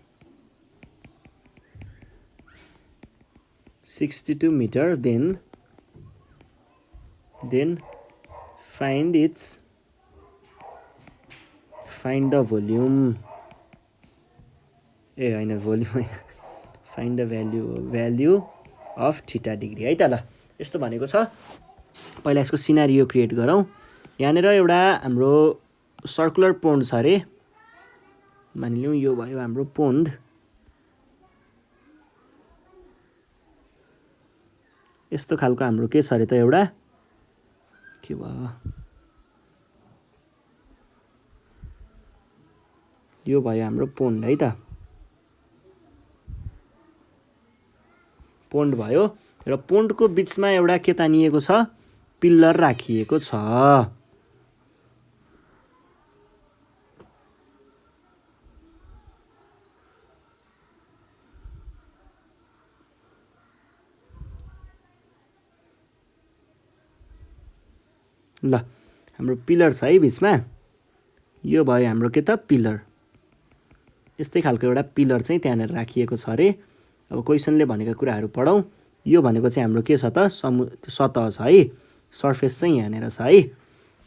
62 meter, then find the volume find the value of theta degree है त ल यस्तो भनेको छ पहिला यसको scenario create गरौँ यहाँनेर एउटा हाम्रो सर्कुलर पोन्ड छ अरे मानिलिउँ यो भयो हाम्रो पोन्ड यस्तो खालको हाम्रो के छ अरे त एउटा के भयो यो भयो हाम्रो पोन्ड है त पोन्ड भयो र पोन्डको बीचमा एउटा के तानिएको छ पिल्लर राखिएको छ ल हाम्रो पिलर छ है बीचमा यो भयो हाम्रो के त पिलर यस्तै खालको एउटा पिलर चाहिँ त्यहाँनेर राखिएको छ अरे अब क्वेसनले भनेका कुराहरू पढौँ यो भनेको चाहिँ हाम्रो के छ त सतह छ है सर्फेस चाहिँ यहाँनेर छ है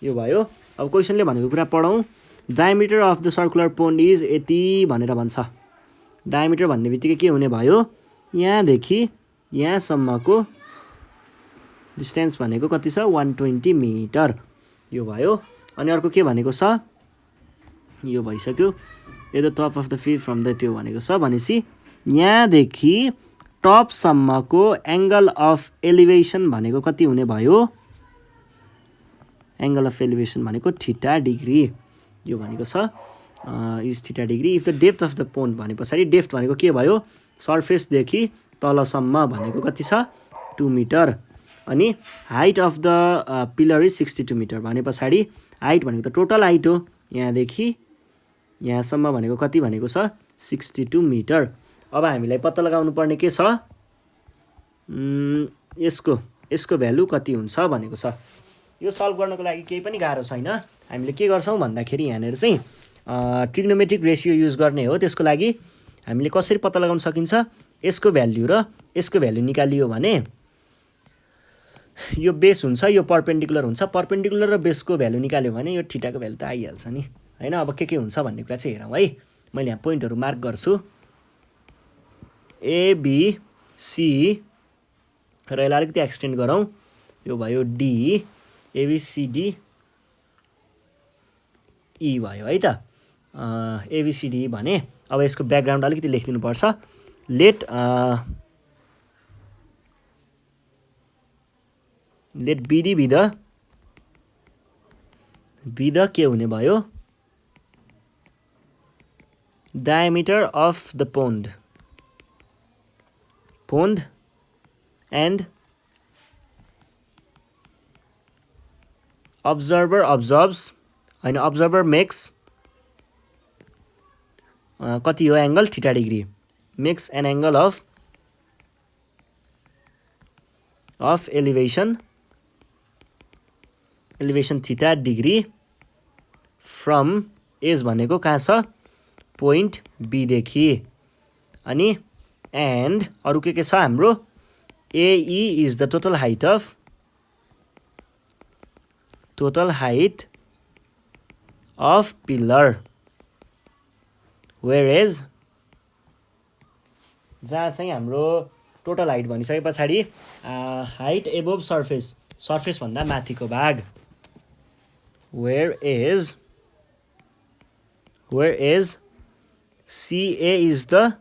यो भयो अब क्वेसनले भनेको कुरा पढौँ diameter of the circular pond is यति भनेर भन्छ डायमिटर भन्ने बित्तिकै के हुने भयो यहाँदेखि यहाँसम्मको डिस्टेन्स भनेको कति छ 120 मिटर यो भयो अनि अर्को के भनेको छ यो भइसक्यो at the top of the field from the त्यो भनेको छ भनेपछि यहाँदेखि टपसम्मको एङ्गल अफ एलिभेसन भनेको कति हुने भयो एङ्गल अफ एलिभेसन भनेको थीटा डिग्री यो भनेको छ is theta degree if the depth of the pond भने पछाडि डेप्थ भनेको के भयो सर्फेसदेखि तलसम्म भनेको कति छ 2 मिटर अनि height of the pillar is 62 metre भने पछाडि हाइट भनेको त टोटल हाइट हो यहाँदेखि यहाँसम्म भनेको कति भनेको छ 62 मिटर अब हामीलाई पत्ता लगाउनु पर्ने के छ यसको भ्यालु कति हुन्छ भनेको छ यो सल्भ गर्नको लागि केही पनि गाह्रो छैन हामीले के गर्छौँ भन्दाखेरि यहाँनिर चाहिँ ट्रिग्नोमेट्रिक रेसियो युज गर्ने हो त्यसको लागि हामीले कसरी पत्ता लगाउन सकिन्छ यसको भ्यालु र यसको भ्यालु निकालियो भने यो बेस हुन्छ यो परपेन्डिकुलर हुन्छ परपेन्डिकुलर र बेसको भ्यालु निकाल्यो भने यो थीटाको भ्यालु त आइहाल्छ नि हैन अब के हुन्छ भन्ने कुरा चाहिँ हेरौँ है मैले यहाँ पोइन्टहरु मार्क गर्छु ए बी सी र यसलाई अलिकति एक्सटेन्ड गरौँ यो भयो डी एबीसीडी ई भयो है त एबीसीडी भने अब यसको ब्याकग्राउन्ड अलिकति लेखिदिनु पर्छ let BD be the be the के हुने भयो diameter of the pond and observer observes and observer makes कति हो angle theta degree makes an angle of elevation theta degree from is भनेको कहाँ छ पोइन्ट बी देखि अनि एन्ड अरु के छ हाम्रो AE is the total height of pillar whereas जहाँ चाहिँ हाम्रो टोटल हाइट भनिसके पछाडी हाइट एबोभ सर्फेस भन्दा माथिको भाग whereas CA is the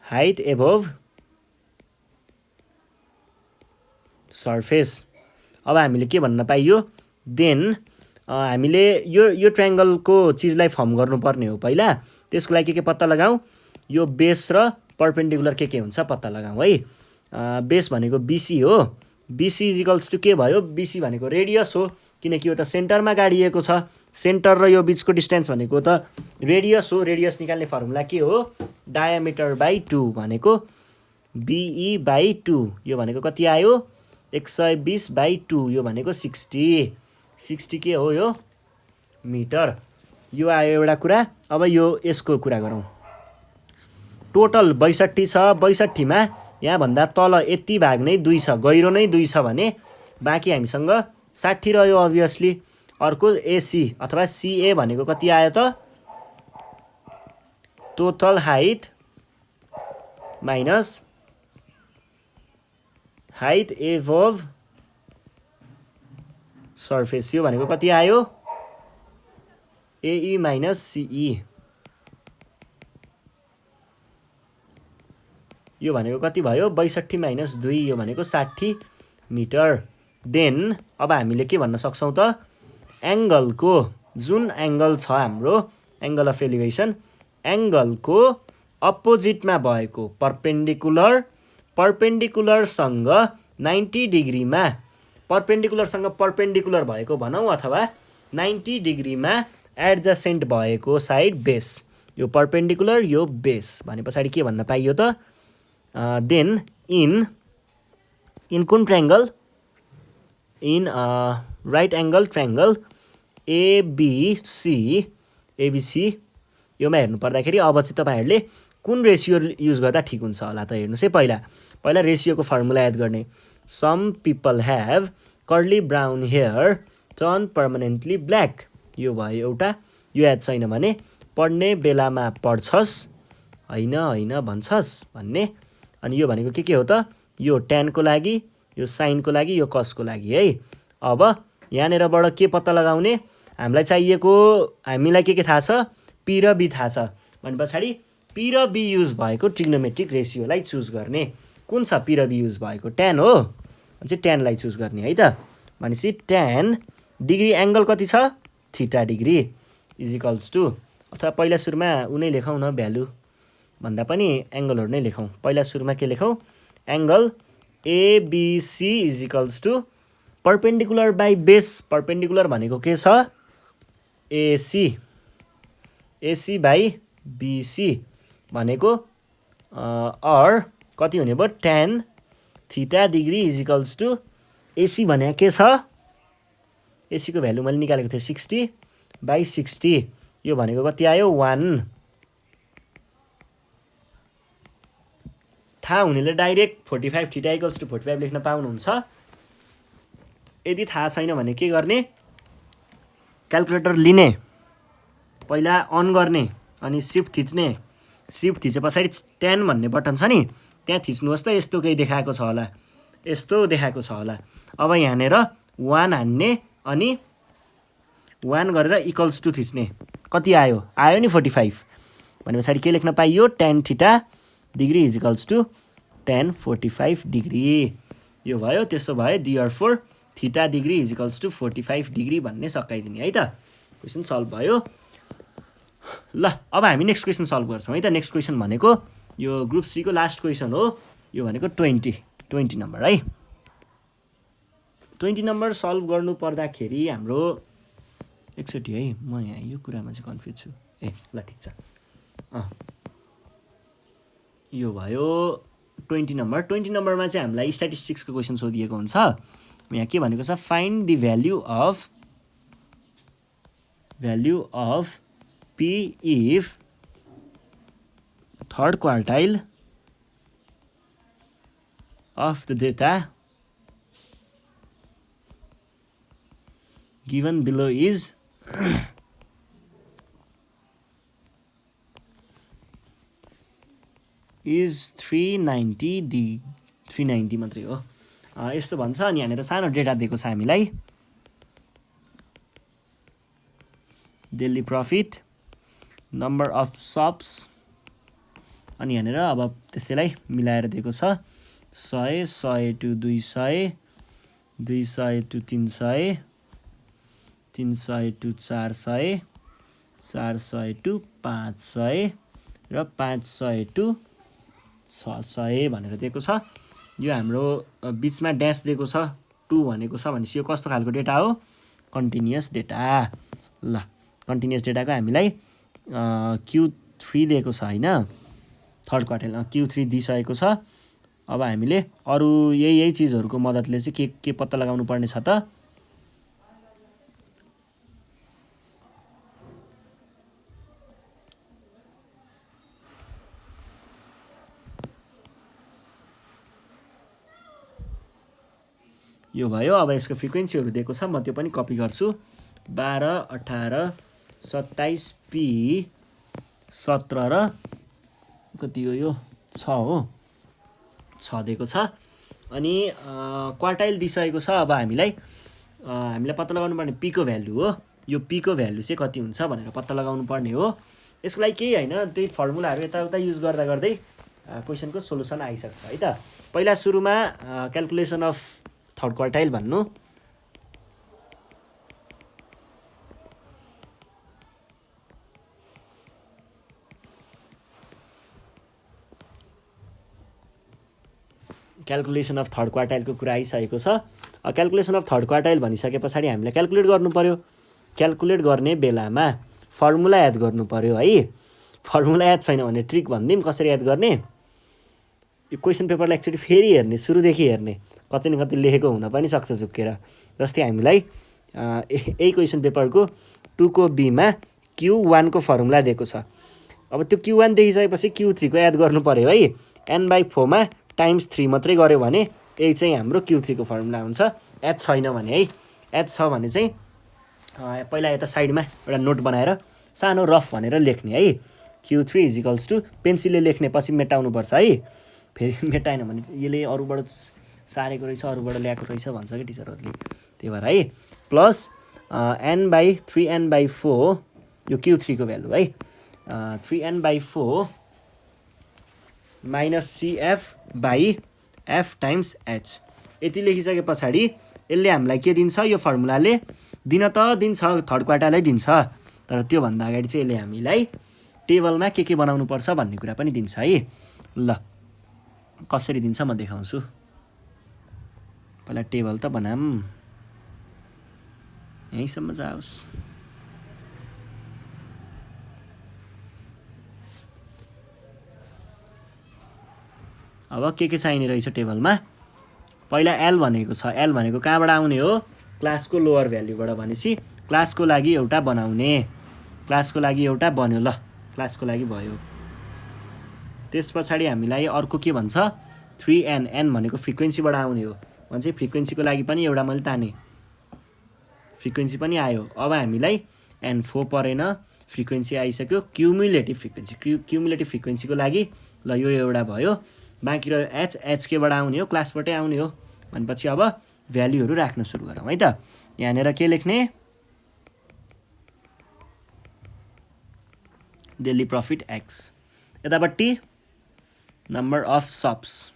height above surface. अब हामीले के भन्न पाइयो देन हामीले यो ट्रायंगलको चीजलाई फर्म गर्नुपर्ने हो पहिला त्यसको लागि के पत्ता लगाऊ यो बेस र परपेन्डिकुलर के हुन्छ पत्ता लगाऊ है बेस भनेको BC हो BC इक्वल्स टु के भयो BC भनेको रेडियस हो किनकि एउटा सेन्टरमा गाडिएको छ सेन्टर र यो बीचको डिस्टेन्स भनेको त रेडियस हो रेडियस निकाल्ने फर्मुला के हो डायामिटर बाइ 2 भनेको BE बाइ 2 यो भनेको कति आयो 120 बाइ 2 यो भनेको 60 के हो यो मिटर यो आयो एउटा कुरा अब यो यसको कुरा गरौँ टोटल 62 छ 62 मा यहाँ भन्दा तल यति भाग नै 2 छ गहिरो नै 2 छ भने बाँकी हामीसँग 60 रह्यो अभियसली अर्को AC अथवा CA भनेको कति आयो त total height minus height above surface यो भनेको कति आयो AE माइनस CE यो भनेको कति भयो 62 माइनस 2 यो भनेको 60 मिटर देन अब हामीले के भन्न सक्छौं त एंगलको जुन एंगल छ हाम्रो एंगल अफ एलिभेसन एंगलको अपोजिटमा भएको परपेन्डिकुलर सँग 90 डिग्रीमा परपेन्डिकुलर भएको भनौं अथवा 90 डिग्रीमा एडजसेन्ट भएको साइड बेस यो परपेन्डिकुलर यो बेस भने पछाडी के भन्न पाइयो त देन इन कुन triangle in right angle triangle ABC योमा हेर्नु पर्दाखेरि अब चाहिँ तपाईहरुले कुन रेशियो युज गर्दा ठीक हुन्छ होला त हेर्नुस् है पहिला रेशियोको फर्मुला याद गर्ने some people have curly brown hair turn permanently black यो भयो एउटा यो याद छैन भने पढ्ने बेलामा पढ्छस् हैन भन्छस् भन्ने अनि यो भनेको के हो त यो tan को लागि यो sin को लागि यो cos को लागि है अब यहाँनेरबाट के पत्ता लगाउने हामीलाई चाहिएको हामीलाई के थाहा छ p र b थाहा छ भनेपछि p र b युज भएको ट्रिग्नोमेट्रिक रेशियोलाई चुज गर्ने कुन छ p र b युज भएको tan हो अनि tan लाई चुज गर्ने है त भनेपछि tan डिग्री एंगल कति छ theta degree is equals to अथवा पहिला सुरुमा उनै लेखौं न भ्यालु भन्दा पनि एंगलहरु नै लेखौं पहिला सुरुमा के लेखौं angle ABC is equals to perpendicular by base perpendicular भनेको के छ AC बाइ BC भनेको और कति हुने भयो tan theta degree is equals to AC भने के छ AC को भ्यालु मैले निकालेको थिए 60 बाइ 60 यो भनेको कति आयो 1 थाहा हुनेले डाइरेक्ट 45 थीटा इक्वल्स टु 45 लेख्न पाउनुहुन्छ यदि थाहा छैन भने के गर्ने क्याल्कुलेटर लिने पहिला अन गर्ने अनि शिफ्ट थिच्ने शिफ्ट थिचे पछाडी tan भन्ने बटन छ नि त्यहाँ थिच्नुहोस् त यस्तो केही देखाएको छ होला यस्तो देखाएको छ होला अब यहाँनेर 1 हान्ने अनि 1 गरेर इक्वल्स टु थिच्ने कति आयो नि 45 भनेपछि के लेख्न पाइयो tan theta degree is equals to tan 45 degree यो भयो त्यसो भए therefore theta degree equals to 45 degree भन्ने सकाइदिने है त। क्वेसन सल्भ भयो। ल अब हामी नेक्स्ट क्वेसन सल्भ गर्छौँ है त। नेक्स्ट क्वेसन भनेको यो ग्रुप सी को लास्ट क्वेसन हो। यो भनेको 20 नम्बर है। 20 नम्बर सल्भ गर्नु पर्दाखेरि हाम्रो एकचोटि है, म यहाँ यो कुरामा चाहिँ कन्फ्युज छु। ए ल ठिक छ। यो भयो 20 नम्बर। 20 नम्बरमा चाहिँ हामीलाई स्ट्याटिस्टिक्सको क्वेसन सोधिएको हुन्छ। यहाँ के भनेको छ, find the value of P if third quartile of the data given below is is 390 मात्रै हो। यस्तो भन्छ। अनि यहाँनिर सानो डेटा दिएको छ हामीलाई। Daily profit, number of shops, अनि यहाँनिर अब त्यसैलाई मिलाएर दिएको छ 100, 100 to 200, 200 to 300, 300 to 400, 400 to 500 र 500 to 600 भनेर दिएको छ। यो हाम्रो बिचमा ड्यास दिएको छ 2 भनेको छ भनेपछि यो कस्तो खालको डेटा हो, कन्टिन्युअस डेटा। ल कन्टिन्युअस डेटाको हामीलाई Q3 दिएको छ हैन, थर्ड क्वार्टर Q3 दिइसकेको छ। अब हामीले अरू यही चिजहरूको मद्दतले चाहिँ के पत्ता लगाउनु पर्ने छ त, यो भयो। अब यसको फ्रिक्वेन्सीहरू दिएको छ, म त्यो पनि कपी गर्छु। 12, 18, 27 P, 17 र कति हो यो 6 हो, 6 दिएको छ। अनि क्वार्टाइल दिइसकेको छ। अब हामीलाई पत्ता लगाउनु पर्ने P को भ्यालु हो। यो P को भ्यालु चाहिँ कति हुन्छ भनेर पत्ता लगाउनु पर्ने हो। यसको लागि केही हैन, त्यही फर्मुलाहरू यताउता युज गर्दा गर्दै क्वेसनको सोलुसन आइसक्छ है त। पहिला सुरुमा क्याल्कुलेसन अफ थर्ड क्वार्टाइल भन्नु। क्याल्कुलेसन अफ थर्ड क्वार्टाइलको कुरा आइसकेको छ। क्याल्कुलेसन अफ थर्ड क्वार्टाइल भनिसके पछाडि हामीले क्याल्कुलेट गर्नु पर्यो। क्याल्कुलेट गर्ने बेलामा फर्मुला याद गर्नु पर्यो है। फर्मुला याद छैन भने ट्रिक भनिदिउँ कसरी याद गर्ने। यो क्वेसन पेपरलाई एकचोटि फेरि हेर्ने, सुरुदेखि हेर्ने, कति न कति लेखेको हुन पनि सक्छ झुक्केर। जस्तै हामीलाई यही क्वेसन पेपरको 2 को B मा Q1 को फर्मुला दिएको छ। अब त्यो Q1 देखिसकेपछि Q3 को याद गर्नु पर्यो है। n/4 मा टाइम्स 3 मात्रै गऱ्यो भने यही चाहिँ हाम्रो Q3 को फर्मुला हुन्छ। याद छैन भने है, याद छ भने चाहिँ पहिला यता साइडमा एउटा नोट बनाएर सानो रफ भनेर लेख्ने है। Q3 इजिकल्स टु पेन्सिलले लेख्नेपछि मेटाउनुपर्छ है। फेरि मेटाएन भने यसले अरूबाट सारेको रहेछ, अरूबाट ल्याएको रहेछ भन्छ कि टिचरहरूले। त्यही भएर है प्लस n/3 n/4 यो Q3 को भ्यालु है। 3 n/4 minus CF/F times H। यति लेखिसके पछाडि यसले हामीलाई के दिन्छ, यो फर्मुलाले दिन त दिन्छ, थर्ड क्वार्टाइलै दिन्छ, तर त्योभन्दा अगाडि चाहिँ यसले हामीलाई टेबलमा के बनाउनु पर्छ भन्ने कुरा पनि दिन्छ है। ल कसरी दिन्छ म देखाउँछु। पहिला टेबल त बनाऊँ, यहीँसम्म जाओस्। अब के चाहिने रहेछ टेबलमा, पहिला L भनेको छ। L भनेको कहाँबाट आउने हो, क्लासको लोअर भ्याल्युबाट। भनेपछि क्लासको लागि एउटा बनाउने, क्लासको लागि एउटा बन्यो। ल क्लासको लागि भयो। त्यस पछाडि हामीलाई अर्को के भन्छ, 3n, n भनेको फ्रिक्वेन्सीबाट आउने हो भन्छ। फ्रिक्वेन्सीको लागि पनि एउटा मैले ताने, फ्रिक्वेन्सी पनि आयो। अब हामीलाई n4 परेन, फ्रिक्वेन्सी आइसक्यो। क्युमुलेटिभ फ्रिक्वेन्सीको लागि ल यो एउटा भयो। बाँकी रह्यो H केबाट आउने हो, क्लासबाटै आउने हो भनेपछि अब भ्याल्युहरू राख्न सुरु गरौँ है त। यहाँनिर के लेख्ने, डेली प्रफिट X, यतापट्टि नम्बर अफ सप्स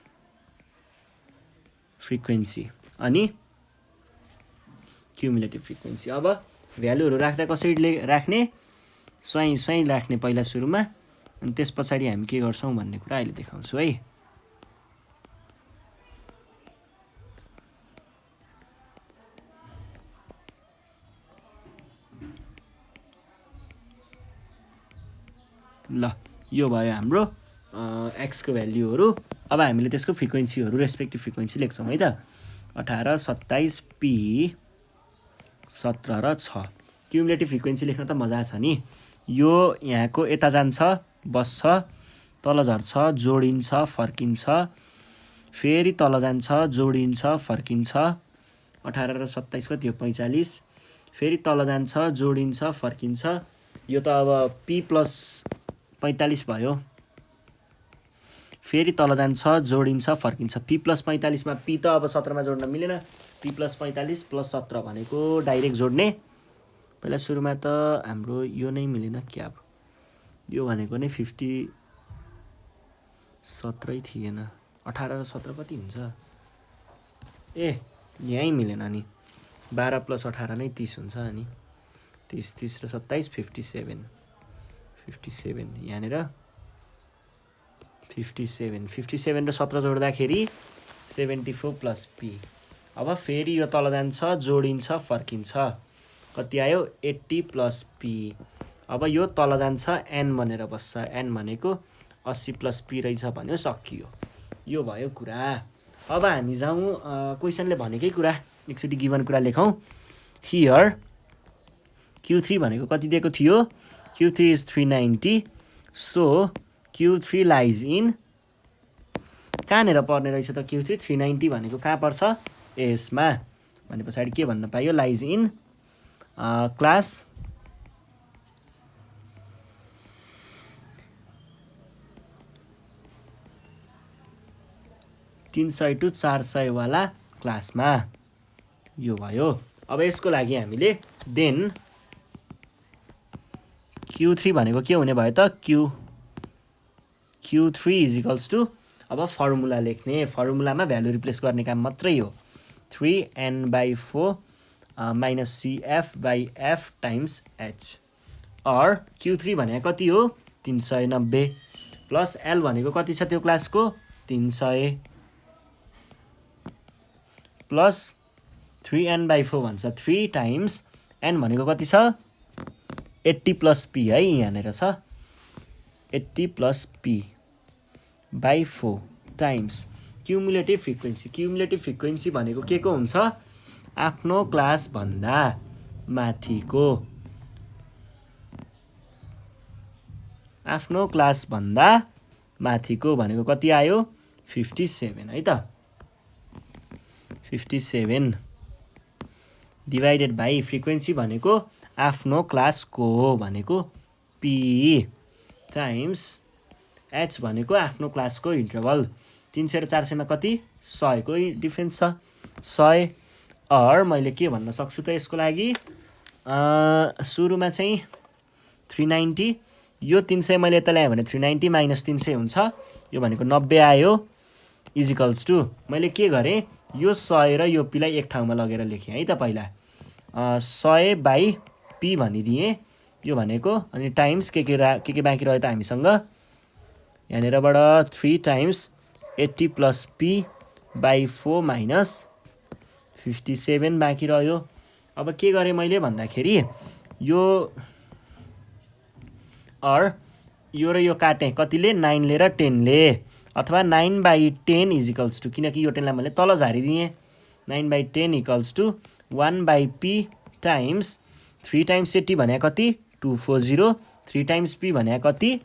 फ्रिक्वेन्सी, अनि क्युमुलेटिभ फ्रिक्वेन्सी। अब भ्यालुहरू राख्दा कसरी राख्ने, स्वाई राख्ने पहिला सुरुमा, अनि त्यस पछाडि हामी के गर्छौँ भन्ने कुरा अहिले देखाउँछु है। ल यो भयो हाम्रो एक्सको भ्याल्युहरू। अब हामीले त्यसको फ्रिक्वेन्सीहरू रेस्पेक्टिभ फ्रिक्वेन्सी लेख्छौँ है त। 18, 27, पी 17 र 6। क्युमुलेटिभ फ्रिक्वेन्सी लेख्न त मजा छ नि। यो यहाँको यता जान्छ, बस्छ, तल झर्छ, जोडिन्छ, फर्किन्छ, फेरि तल जान्छ, जोडिन्छ, फर्किन्छ। 18 र 27 कति हो, 45। फेरि तल जान्छ, जोडिन्छ, फर्किन्छ। यो त अब पी प्लस 45 भयो। फेरि तल जान्छ, जोडिन्छ, फर्किन्छ। पी प्लस 45 मा पी त अब 17 मा जोड्न मिलेन। पी प्लस 45 प्लस 17 भनेको डाइरेक्ट जोड्ने। पहिला सुरुमा त हाम्रो यो नै मिलेन क्या, अब यो भनेको नै 50 17 थिएन। 18 र 17 कति हुन्छ, ए यहीँ मिलेन नि। 12 प्लस 18 नै 30 हुन्छ अनि 30 र 27 57 यहाँनिर 57 र 17 जोड्दाखेरि 74 प्लस पी। अब फेरि यो तल जान्छ, जोडिन्छ, फर्किन्छ, कति आयो 80 प्लस पी। अब यो तल जान्छ, एन बनेर बस्छ, एन भनेको 80 प्लस पी रहेछ भन्यो, सकियो। यो भयो कुरा। अब हामी जाउँ क्वेसनले भनेकै कुरा, एकचोटि गिभन कुरा लेखौँ। हियर Q3 भनेको कति दिएको थियो, Q3 is 390, so Q3 lies in, कहाँनिर पर्ने रहेछ त Q3, 390 भनेको कहाँ पर्छ, एसमा। भने पछाडि के भन्न पाइयो, लाइज इन क्लास 300 to 400 वाला क्लासमा। यो भयो। अब यसको लागि हामीले देन Q3 भनेको के हुने भयो त, Q3 इज इक्वल्स टु, अब फर्मुला लेख्ने, फर्मुलामा भ्यालु रिप्लेस गर्ने काम मात्रै हो। 3n/4 minus CF/F times H, और Q3 भनेको कति हो 390 प्लस L भनेको कति छ त्यो क्लासको 300 प्लस 3n/4 भन्छ 3 टाइम्स n भनेको कति छ 80 प्लस p है, यहाँनिर छ 80 plus p by 4 times cumulative frequency. Cumulative frequency भनेको के को हुन्छ, आफ्नो क्लास भन्दा माथिको, आफ्नो क्लास भन्दा माथिको भनेको कति आयो 57 है त। 57 डिभाइडेड बाई फ्रिक्वेन्सी भनेको आफ्नो क्लासको भनेको p टाइम्स h भनेको आफ्नो क्लासको इन्टरभल। 300 र 400 मा कति 100 को डिफरेन्स छ 100। और मैले के भन्न सक्छु त यसको लागि, सुरुमा चाहिँ 390, यो 300 मैले यता ल्याएँ भने 390 माइनस 300 हुन्छ, यो भनेको 90 आयो, इजिकल्स टु मैले के गरेँ, यो 100 र यो पीलाई एक ठाउँमा लगेर लेखेँ है त। पहिला 100 बाई पी भनिदिएँ, यो भनेको अनि टाइम्स के बाँकी रह्यो त हामीसँग, यहाँनिरबाट 3 times 80 plus P by 4 minus 57 बाँकी रह्यो। अब के गरेँ मैले भन्दाखेरि यो यो र यो काटेँ कतिले 9 ले र 10 ले, अथवा 9/10 इजिकल्स टु, किनकि यो 10 लाई मैले तल झारिदिएँ, 9/10 equals to 1/p times 3 times 80 भने कति 240, 3 टाइम्स p भने कति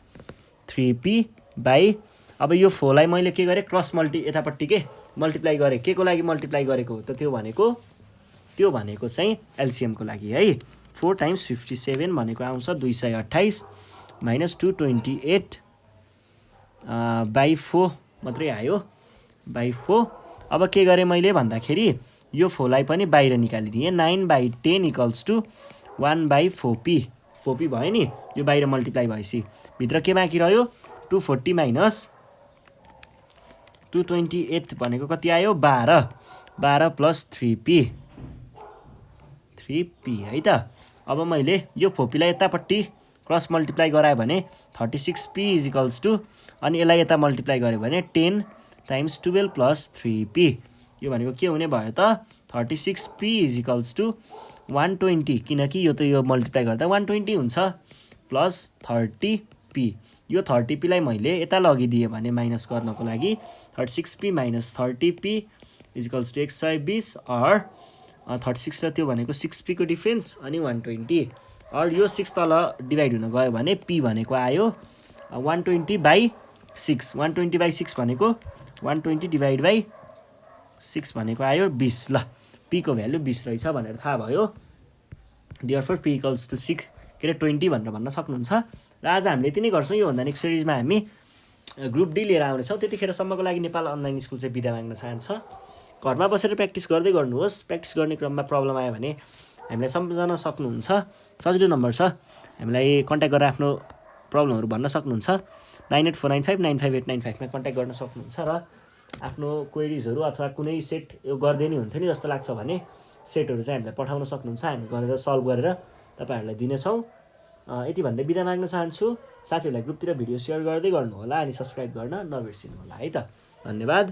3p बाई, अब यो 4 लाई मैले के गरेँ क्रस यतापट्टि के मल्टिप्लाई गरेँ, के को लागि मल्टिप्लाई गरेको हो त, त्यो भनेको चाहिँ एलसिएम को लागि है। 4 टाइम्स 57 भनेको आउँछ 228 माइनस 228 बाई 4 मात्रै आयो, बाई 4। अब के गरेँ मैले भन्दाखेरि यो 4 लाई पनि बाहिर निकालिदिएँ, 9/10 इक्वल्स टु 1/4p, 4p भयो नि, यो बाहिर मल्टिप्लाई भएपछि भित्र के बाँकी रह्यो 240 माइनस 228 भनेको कति आयो 12 प्लस 3p 3p है त। अब मैले यो फोपीलाई यतापट्टि क्रस मल्टिप्लाई गरायो भने 36p = अनि यसलाई यता मल्टिप्लाई गऱ्यो भने 10 × 12 + 3p। यो भनेको के हुने भयो त 36p = 120, किनकि यो त यो मल्टिप्लाई गर्दा 120 हुन्छ प्लस 30p। यो 30p लाई मैले यता लगिदिएँ भने माइनस गर्नको लागि 36p - 30p = 120 और 36 र त्यो भनेको 6p को डिफरेन्स अनि 120 और यो 6 तल डिभाइड हुन गयो भने p भनेको आयो 120/6। 120/6 भनेको 120/6 भनेको आयो 20। ल p को भ्यालु 20 रहेछ भनेर थाहा भयो। देयरफोर p = 6 के 20 भनेर भन्न सक्नुहुन्छ। र आज हामीले यति नै गर्छौँ। योभन्दा नेक्स्ट सिरिजमा हामी ग्रुप डी लिएर आउनेछौँ। त्यतिखेरसम्मको लागि नेपाल अनलाइन स्कुल चाहिँ बिदा माग्न चाहन्छ। घरमा बसेर प्र्याक्टिस गर्दै गर्नुहोस्। प्र्याक्टिस गर्ने क्रममा प्रब्लम आयो भने हामीलाई सम्झन सक्नुहुन्छ। सजिलो नम्बर छ, हामीलाई कन्ट्याक्ट गरेर आफ्नो प्रब्लमहरू भन्न सक्नुहुन्छ। 9849595895 मा कन्ट्याक्ट गर्न सक्नुहुन्छ र आफ्नो क्वेरिजहरू अथवा कुनै सेट यो गर्दै नै हुन्थ्यो नि जस्तो लाग्छ भने सेटहरू चाहिँ हामीलाई पठाउन सक्नुहुन्छ। हामी गरेर सल्भ गरेर तपाईँहरूलाई दिनेछौँ। यति भन्दै बिदा माग्न चाहन्छु। साथीहरूलाई ग्रुपतिर भिडियो सेयर गर्दै गर्नुहोला अनि सब्सक्राइब गर्न नबिर्सिनु होला है त। धन्यवाद।